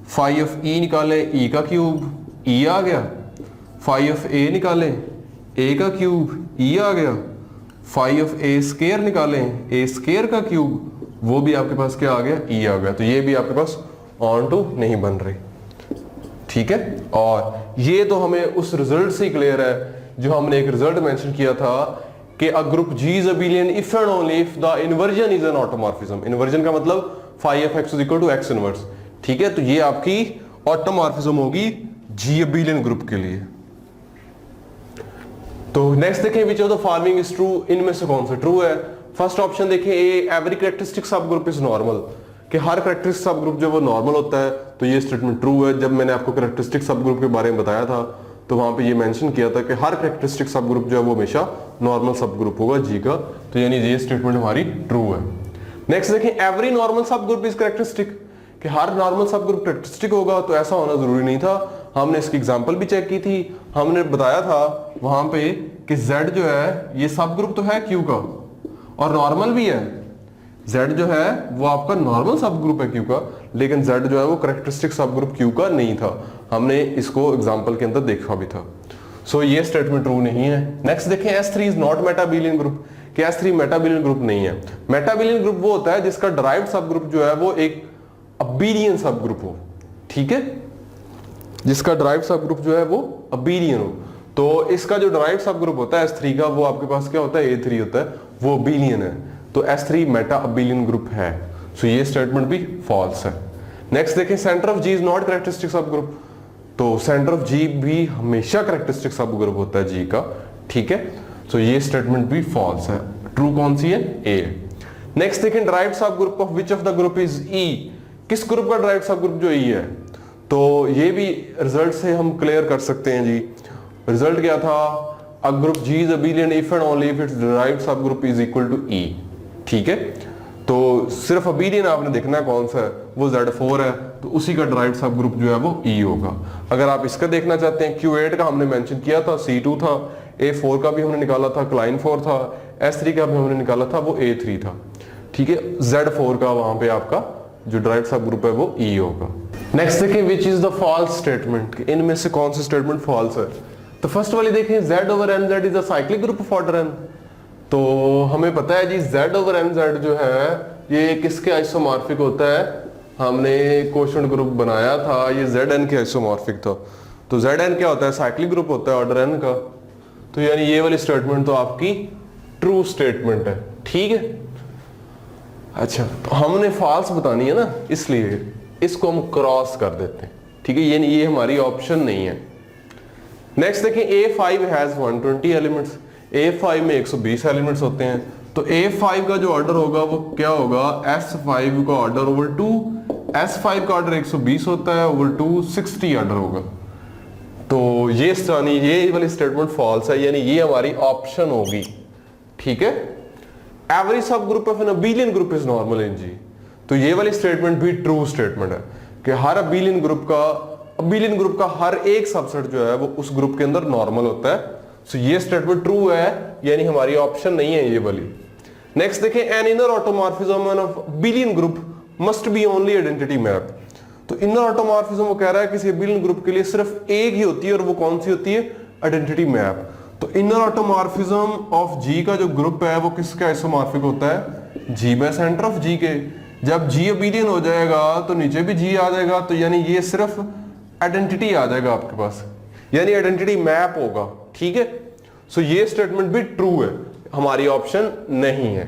फाई ऑफ E निकालें, E का क्यूब, E आ गया। फाई ऑफ A निकालें, A का क्यूब, E आ गया। फाई ऑफ A स्क्वायर निकालें, A स्क्वायर का क्यूब, वो भी आपके पास क्या आ गया, E आ गया। तो ये भी आपके पास ऑन टू नहीं बन रही। ठीक है, और ये तो हमें उस रिजल्ट से क्लियर है जो हमने एक रिजल्ट मेंशन किया था कि a group G is abelian if and only if the inversion is an automorphism. Inversion का मतलब phi of x is equal to x inverse. ठीक है, तो ये आपकी ऑटोमॉर्फिज्म होगी G अबेलियन ग्रुप के लिए। तो नेक्स्ट देखें, which of the following is true, इनमें से कौन सा ट्रू है। फर्स्ट ऑप्शन देखें, ए एवरी कैरेक्टरिस्टिक सब ग्रुप इज नॉर्मल, कि हर कैरेक्टरिस्टिक सब ग्रुप जो वो नॉर्मल होता है, तो ये स्टेटमेंट ट्रू है। जब मैंने आपको कैरेक्टरिस्टिक सब ग्रुप के बारे में बताया था तो वहां पे ये मेंशन किया था कि हर कैरेक्टरिस्टिक सब ग्रुप जो है वो हमेशा नॉर्मल सब ग्रुप होगा G का, तो यानी ये स्टेटमेंट हमारी ट्रू है। नेक्स्ट देखें, every normal subgroup is characteristic, कि हर नॉर्मल सब ग्रुप कैरेक्टरिस्टिक होगा, तो ऐसा होना जरूरी नहीं था। हमने इसकी एग्जांपल भी चेक की थी, हमने बताया था वहां पे कि Z जो है ये सब ग्रुप तो है Q का और नॉर्मल भी है, Z जो है वो आपका नॉर्मल सब ग्रुप है Q का, लेकिन Z जो है वो कैरेक्टरिस्टिक सब ग्रुप Q का नहीं था। हमने इसको एग्जांपल के अंदर देखा भी था। सो ये स्टेटमेंट ट्रू नहीं है। नेक्स्ट देखें, S3 इज नॉट मेटाबिलियन ग्रुप, कि S3 मेटाबिलियन ग्रुप नहीं है। मेटाबिलियन ग्रुप वो होता है जिसका डिराइव्ड सब ग्रुप जो है वो एक अबेलियन सब ग्रुप हो, ठीक है, जिसका डिराइव्ड सब ग्रुप जो है वो अबेलियन हो। तो इसका जो डिराइव्ड सब ग्रुप होता है S3 का, वो आपके पास क्या होता है, A3 होता है, वो अबेलियन है। तो S3 मेटा अबेलियन ग्रुप है। सो ये स्टेटमेंट भी फॉल्स है। नेक्स्ट देखें, centre of G is not characteristic सब ग्रुप, तो सेंटर ऑफ G भी हमेशा कैरेक्टरिस्टिक सब ग्रुप होता है G का, ठीक है। सो ये स्टेटमेंट भी फॉल्स है। ट्रू कौन सी है, A। नेक्स्ट देखें, derived subgroup of which of the group is E, किस ग्रुप का डिराइव्ड सब ग्रुप जो E है। तो ये भी रिजल्ट से हम क्लियर कर सकते हैं जी। रिजल्ट क्या था, a group G is abelian if and only if it's derived subgroup is equal to E, ठीक है। तो सिर्फ अबेलियन आपने देखना है कौन सा है, वो Z4 है, तो उसी का डिराइव्ड सब ग्रुप जो है वो E होगा। अगर आप इसका देखना चाहते हैं, Q8 का हमने मेंशन किया था, C2 था, A4 का भी हमने निकाला था, Klein 4 था, S3 का भी हमने निकाला था, वो A3 था, ठीक है। Z4 का वहां पे आपका जो डिराइव्ड सब ग्रुप है वो E होगा। नेक्स्ट देखें, which is the false statement, इनमें से कौन सा स्टेटमेंट फॉल्स है। तो फर्स्ट वाली देखें, Z over NZ is a cyclic group of order n। तो हमें पता है जी Z over NZ जो है ये किसके आइसोमॉर्फिक होता है, हमने क्वोशंट ग्रुप बनाया था, ये Zn के आइसोमॉर्फिक था। तो Zn क्या होता है, साइक्लिक ग्रुप होता है ऑर्डर n का। तो यानी ये वाली स्टेटमेंट तो आपकी ट्रू स्टेटमेंट है, ठीक है। अच्छा, तो हमने फॉल्स बतानी है ना, इसलिए इसको हम क्रॉस कर देते हैं, ठीक है। ये हमारी ऑप्शन नहीं है। नेक्स्ट देखें, A5 हैज 120 एलिमेंट्स, A5 में 120 एलिमेंट्स होते हैं। तो A5 का जो ऑर्डर होगा वो क्या होगा, S5 का ऑर्डर ओवर 2, S5 का ऑर्डर 120 होता है, ओवर 2 60 ऑर्डर होगा। तो ये वाली स्टेटमेंट फॉल्स है, यानी ये हमारी ऑप्शन होगी, ठीक है। एवरी सब group of an abelian group is normal in G, तो ये वाली स्टेटमेंट भी ट्रू स्टेटमेंट है कि हर अबेलियन ग्रुप का हर एक सबसेट जो है वो उस ग्रुप के अंदर नॉर्मल होता है। सो ये स्टेटमेंट ट्रू है, यानी हमारी ऑप्शन नहीं है ये वाली। नेक्स्ट देखें, an inner automorphism of abelian group must be only identity map. तो इनर ऑटोमॉर्फिज्म वो कह रहा है किसी अबेलियन ग्रुप के लिए सिर्फ एक ही होती है, और वो कौन सी होती है, आइडेंटिटी मैप। तो इनर ऑटोमॉर्फिज्म ऑफ G का जो ग्रुप है वो किसका आइसोमॉर्फिक होता है, G by centre of G के। जब G अबेलियन हो जाएगा तो नीचे भी G आ जाएगा, तो यानी ये सिर्फ आइडेंटिटी आ जाएगा आपके पास, यानी आइडेंटिटी मैप होगा, ठीक है। सो ये स्टेटमेंट भी ट्रू है, हमारी ऑप्शन नहीं है।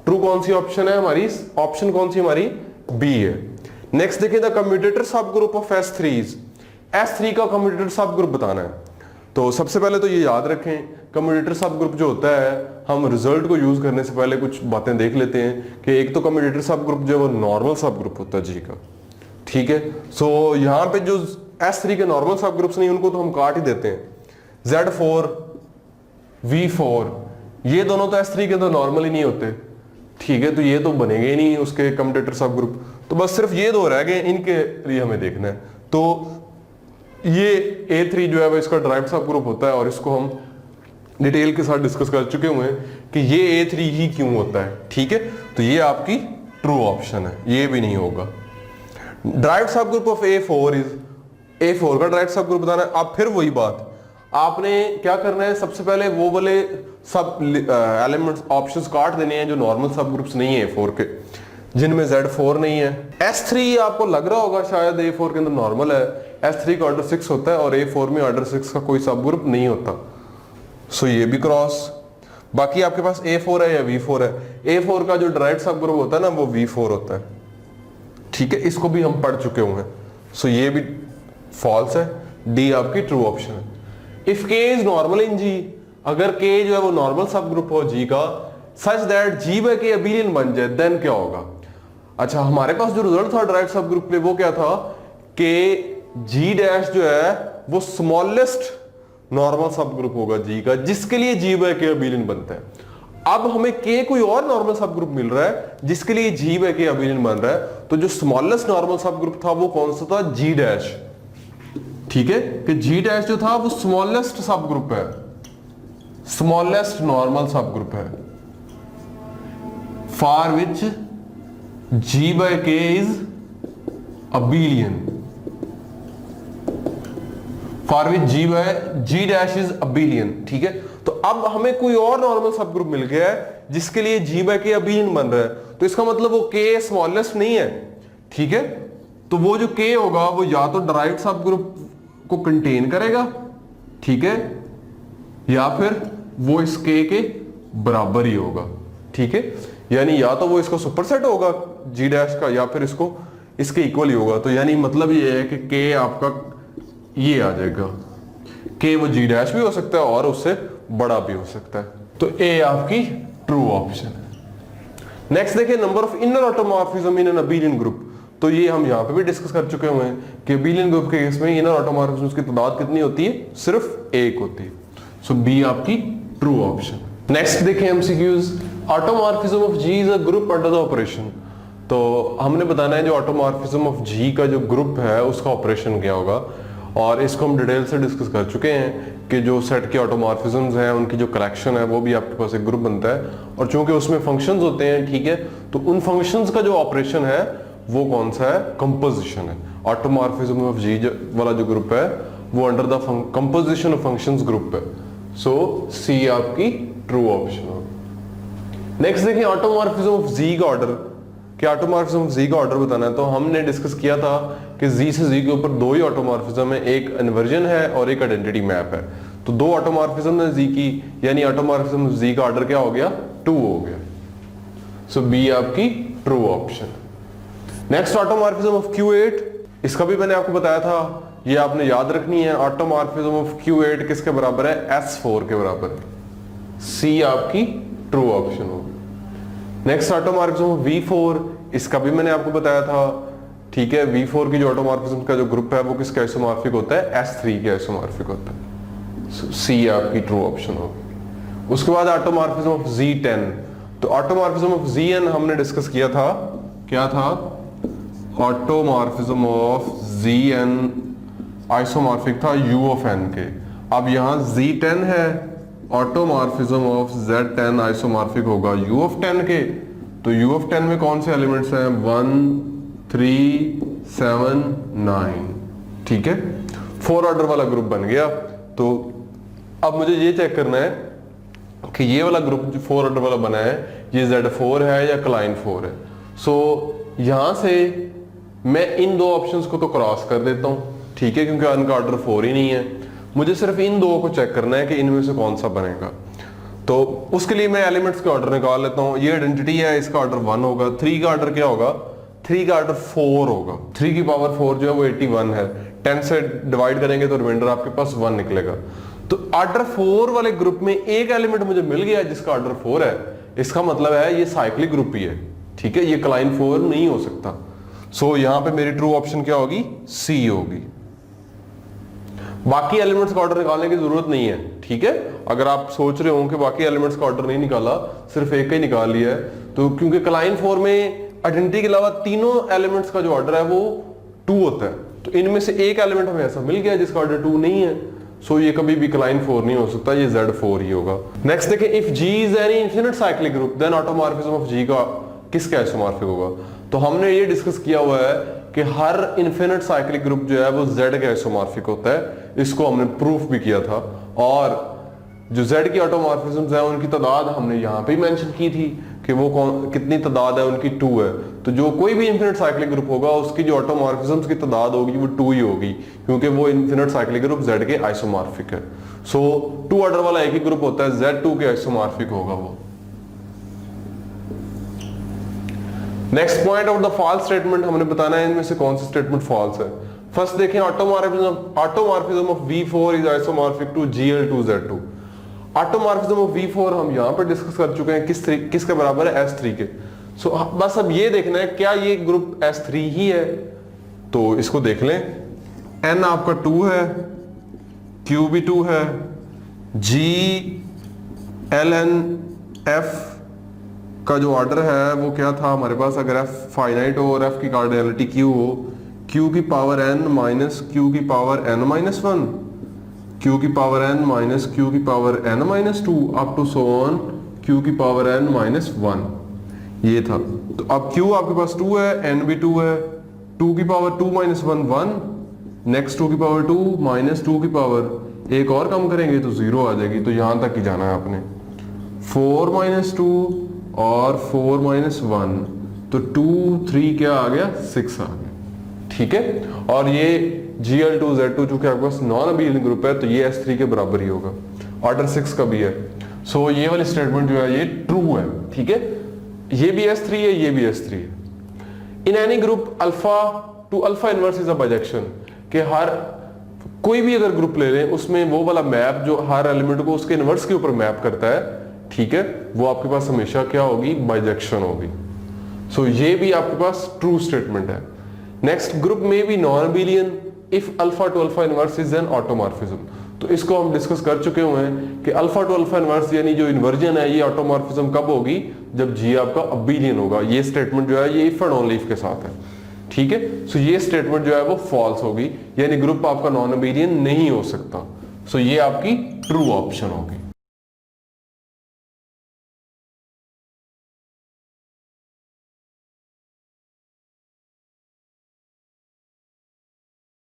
ट्रू कौन सी ऑप्शन है हमारी, ऑप्शन कौन सी हमारी, बी है। नेक्स्ट देखिए, द कम्यूटेटर सब ग्रुप ऑफ S3 का कम्यूटेटर सब ग्रुप बताना है। तो सबसे पहले तो ये याद रखें, कम्यूटेटर सब ग्रुप जो होता है, हम रिजल्ट को यूज करने से पहले कुछ बातें देख लेते हैं कि एक तो कम्यूटेटर सब ग्रुप जो है वो नॉर्मल सब ग्रुप होता है G का, ठीक है। सो यहाँ पे जो S3 के नॉर्मल सब ग्रुप्स नहीं, उनको तो हम काट ही देते हैं। Z4, V4 ये दोनों तो S3 के तो नॉर्मल ही नहीं होते, ठीक है, तो ये तो बनेंगे ही नहीं उसके कम्यूटेटर सब ग्रुप। तो बस सिर्फ ये दो रह गए, इनके लिए हमें देखना है। तो ये A3 जो है वो इसका डिराइव्ड सब ग्रुप होता है, और इसको हम डिटेल के साथ डिस्कस कर चुके हुए हैं कि ये A3 ही क्यों होता है, ठीक है। तो ये आपकी ट्रू ऑप्शन है, ये भी नहीं होगा। Derived subgroup of A4 is, A4 का डिराइव्ड सब ग्रुप बताना है। अब फिर वही बात, आपने क्या करना है, सबसे पहले वो वाले सब एलिमेंट्स ऑप्शंस काट देने हैं जो नॉर्मल सब ग्रुप्स नहीं है A4 के, जिनमें Z4 नहीं है। S3 आपको लग रहा होगा शायद A4 के अंदर नॉर्मल है, S3 का ऑर्डर 6 होता है और A4 में ऑर्डर 6 का कोई सब ग्रुप नहीं होता। सो ये भी क्रॉस। बाकी आपके पास A4 है या V4 है, A4 का जो डायरेक्ट सब ग्रुप होता है ना वो V4 होता है, ठीक है, इसको भी हम पढ़ चुके हुए हैं। सो ये भी फॉल्स है, डी आपकी ट्रू ऑप्शन है। If K is normal in G, अगर K जो है वो नॉर्मल सब ग्रुप हो G का, such that G by K abelian बन जाए, देन क्या होगा। अच्छा, हमारे पास जो रिजल्ट था डायरेक्ट सब ग्रुप के वो क्या था कि G डैश जो है वो स्मॉलेस्ट नॉर्मल सब ग्रुप होगा G का, जिसके लिए G बाय K अबेलियन बनता है। अब हमें K कोई और नॉर्मल सब ग्रुप मिल रहा है जिसके लिए G बाय K अबेलियन बन रहा है, तो जो स्मॉलेस्ट नॉर्मल सब ग्रुप था वो कौन सा था, G डैश, ठीक है, कि G डैश जो था वो स्मॉलेस्ट सब ग्रुप है, स्मॉलेस्ट नॉर्मल सब ग्रुप है। For which G by K is abelian, for which G dash is abelian. ठीक है, तो अब हमें कोई और नॉर्मल सब ग्रुप मिल गया है जिसके लिए जी बाय के अबिलियन बन रहा है, तो इसका मतलब वो के स्मॉलेस्ट नहीं है। ठीक है, तो वो जो के होगा वो या तो डायरेक्ट सब ग्रुप को कंटेन करेगा, ठीक है, या फिर वो इस के बराबर ही होगा। ठीक है, यानी या तो वो इसका सुपरसेट होगा जी डैश का, या फिर इसको इसके इक्वल ही होगा। तो यानी मतलब ये है कि के आपका ये आ जाएगा, के वो जी डैश भी हो सकता है और उससे बड़ा भी हो सकता है। तो ए आपकी ट्रू ऑप्शन है। नेक्स्ट देखिए, number of inner automorphism in an abelian group. तो ये हम यहां पे भी डिस्कस कर चुके हुए हैं कि अबिलियन ग्रुप के केस में इनर ऑटोमॉर्फिज्म की तादाद कितनी होती है, सिर्फ एक होती है। सो बी आपकी ट्रू ऑप्शन। नेक्स्ट देखें MCQs, automorphism of G is a group under the operation. तो हमने बताना है जो ऑटोमॉर्फिज्म ऑफ जी का जो ग्रुप है उसका ऑपरेशन क्या होगा, और इसको हम डिटेल से डिस्कस कर चुके हैं कि जो सेट के ऑटोमॉर्फिज्म्स हैं उनकी जो कलेक्शन है वो भी आपके पास एक ग्रुप बनता है, और चूंकि उसमें फंक्शंस होते हैं, ठीक है, तो उन फंक्शंस का जो ऑपरेशन है वो कौन सा है, कंपोजिशन है। ऑटोमॉर्फिज्म ऑफ जी वाला जो ग्रुप है वो under the composition of functions group है। सो सी आपकी ट्रू ऑप्शन होगी। नेक्स्ट देखिए, ऑटोमॉर्फिज्म ऑफ जी का ऑर्डर। कि ऑटोमॉर्फिज्म ऑफ जी का ऑर्डर बताना है, तो हमने डिस्कस किया था कि जी से जी के ऊपर दो ही ऑटोमॉर्फिज्म है, एक इन्वर्जन है और एक आइडेंटिटी मैप है। तो दो ऑटोमॉर्फिज्म है जी की, यानी ऑटोमॉर्फिज्म ऑफ जी का ऑर्डर क्या हो गया, 2 हो गया। सो बी आपकी true option. Next automorphism of Q8, इसका भी मैंने आपको बताया था, ये आपने याद रखनी है। ऑटोमॉर्फिज्म ऑफ Q8 किसके बराबर है, S4 के बराबर है। सी आपकी ट्रू ऑप्शन होगी। नेक्स्ट ऑटोमॉर्फिज्म ऑफ V4, इसका भी मैंने आपको बताया था, ठीक है। V4 की जो ऑटोमॉर्फिज्म का जो ग्रुप है वो किसका आइसोमॉर्फिक होता है, S3 के आइसोमॉर्फिक होता है। सी आपकी ट्रू ऑप्शन होगी। उसके बाद ऑटोमॉर्फिज्म ऑफ Z10, तो ऑटोमॉर्फिज्म ऑफ Zn हमने डिस्कस किया था, क्या था, ऑटोमॉर्फिज्म ऑफ Zn आइसोमॉर्फिक था U ऑफ n के। अब यहां Z10 है, ऑटोमॉर्फिज्म ऑफ Z10 आइसोमॉर्फिक होगा U ऑफ 10 के। तो U ऑफ 10 में कौन से एलिमेंट्स हैं, 1 3 7 9, ठीक है, 4 ऑर्डर वाला ग्रुप बन गया। तो अब मुझे ये चेक करना है कि ये वाला ग्रुप जो 4 ऑर्डर वाला बना है ये Z4 है या क्लाइन 4 है। सो यहां से मैं इन दो ऑप्शंस को तो क्रॉस कर देता हूं, ठीक है, क्योंकि इनका ऑर्डर 4 ही नहीं है। मुझे सिर्फ इन दो को चेक करना है कि इनमें से कौन सा बनेगा। तो उसके लिए मैं एलिमेंट्स के ऑर्डर निकाल लेता हूं। ये आइडेंटिटी है, इसका ऑर्डर 1 होगा। 3 का ऑर्डर क्या होगा, 3 का ऑर्डर 4 होगा। 3 की पावर 4 जो है वो 81 है। 10 से डिवाइड करेंगे तो रिमाइंडर आपके पास 1 निकलेगा। तो ऑर्डर 4 वाले ग्रुप में एक एलिमेंट मुझे मिल गया जिसका ऑर्डर 4 है। इसका मतलब है ये साइक्लिक ग्रुप ही है, ठीक है, ये क्लाइन 4 नहीं हो सकता। सो यहां पे मेरी ट्रू ऑप्शन क्या होगी, सी होगी। बाकी एलिमेंट्स का ऑर्डर निकालने की जरूरत नहीं है, ठीक है। अगर आप सोच रहे हो कि बाकी एलिमेंट्स का ऑर्डर नहीं निकाला, सिर्फ एक ही निकाल लिया है, तो क्योंकि क्लाइन 4 में आइडेंटिटी के अलावा तीनों एलिमेंट्स का जो ऑर्डर है वो 2 होता है। तो इनमें से एक एलिमेंट हमें ऐसा मिल गया जिसका ऑर्डर 2 नहीं है। सो ये कभी भी क्लाइन 4 नहीं हो सकता, ये Z4 ही होगा। नेक्स्ट देखें, if G is any infinite cyclic group then automorphism of G का किसका आइसोमॉर्फिक होगा। तो हमने ये डिस्कस किया हुआ है कि हर इनफिनिट साइक्लिक ग्रुप जो है वो Z के आइसोमॉर्फिक होता है। इसको हमने प्रूफ भी किया था, और जो Z की ऑटोमॉर्फिज्म्स हैं उनकी तादाद हमने यहाँ पे मेंशन की थी कि वो कितनी तादाद है उनकी, 2 है। तो जो कोई भी इनफिनिट साइक्लिक ग्रुप होगा उसकी जो ऑटोमॉर्फिज्म्स की तादाद होगी वो 2 ही होगी, क्योंकि वो इनफिनिट साइक्लिक ग्रुप Z के आइसोमॉर्फिक है। सो 2 ऑर्डर वाला एक ही ग्रुप होता है, Z2 के आइसोमॉर्फिक होगा वो। Next point of the false statement, हमने बताना है इनमें से कौन सा स्टेटमेंट फॉल्स है। फर्स्ट देखें, automorphism of V4 is isomorphic to GL2Z2। ऑटोमॉर्फिज्म ऑफ V4 हम यहां पर डिस्कस कर चुके हैं, किसके बराबर है, S3 के। सो बस अब ये देखना है क्या ये ग्रुप S3 ही है। तो इसको देख लें, N आपका 2 है, Q भी 2 है, G LN F का जो ऑर्डर है वो क्या था हमारे पास, अगर F फाइनाइट हो और F की कार्डिनलिटी Q हो, Q की पावर N माइनस Q की पावर N माइनस 1, Q की पावर N माइनस Q की power N minus 2 up to so on Q की पावर N माइनस 1। ये था। तो अब Q आपके पास 2 है, N भी 2 है, 2 की पावर 2 माइनस 1 1, नेक्स्ट 2 की पावर 2 माइनस 2 की पावर एक और कम करेंगे तो 0 आ जाएगी। तो यहां तक ही जाना है आपने, 4 माइनस 2 और 4 माइनस 1, तो 2 3 क्या आ गया, 6 आ गया। ठीक है, और ये Gl2Z2 चूंकि आपके पास नॉन अबेलियन ग्रुप है तो ये S3 के बराबर ही होगा, ऑर्डर 6 का भी है। सो ये वाली स्टेटमेंट जो है ये ट्रू है। ठीक है, ये भी S3 है, ये भी S3 है। In any group alpha two alpha inverse is a bijection, कि हर कोई भी अगर ग्रुप ले लें उसमें वो वाला मैप जो हर एलिमेंट को उसके इनवर्स के ऊपर मैप करता है, ठीक है, वो आपके पास हमेशा क्या होगी, बाइजेक्शन होगी। सो ये भी आपके पास ट्रू स्टेटमेंट है। नेक्स्ट, ग्रुप में भी non abelian if alpha two alpha inverse is an automorphism. तो इसको हम डिस्कस कर चुके हुए हैं कि अल्फा टू अल्फा इनवर्स यानी जो इन्वर्जन है ये ऑटोमॉर्फिज्म कब होगी, जब जी आपका अबेलियन होगा। ये स्टेटमेंट जो है ये इफ एंड ओनली इफ के साथ है। ठीक है, सो ये स्टेटमेंट जो है वो फॉल्स होगी, यानी ग्रुप आपका नॉन अबेलियन नहीं हो सकता। सो ये आपकी ट्रू ऑप्शन होगी।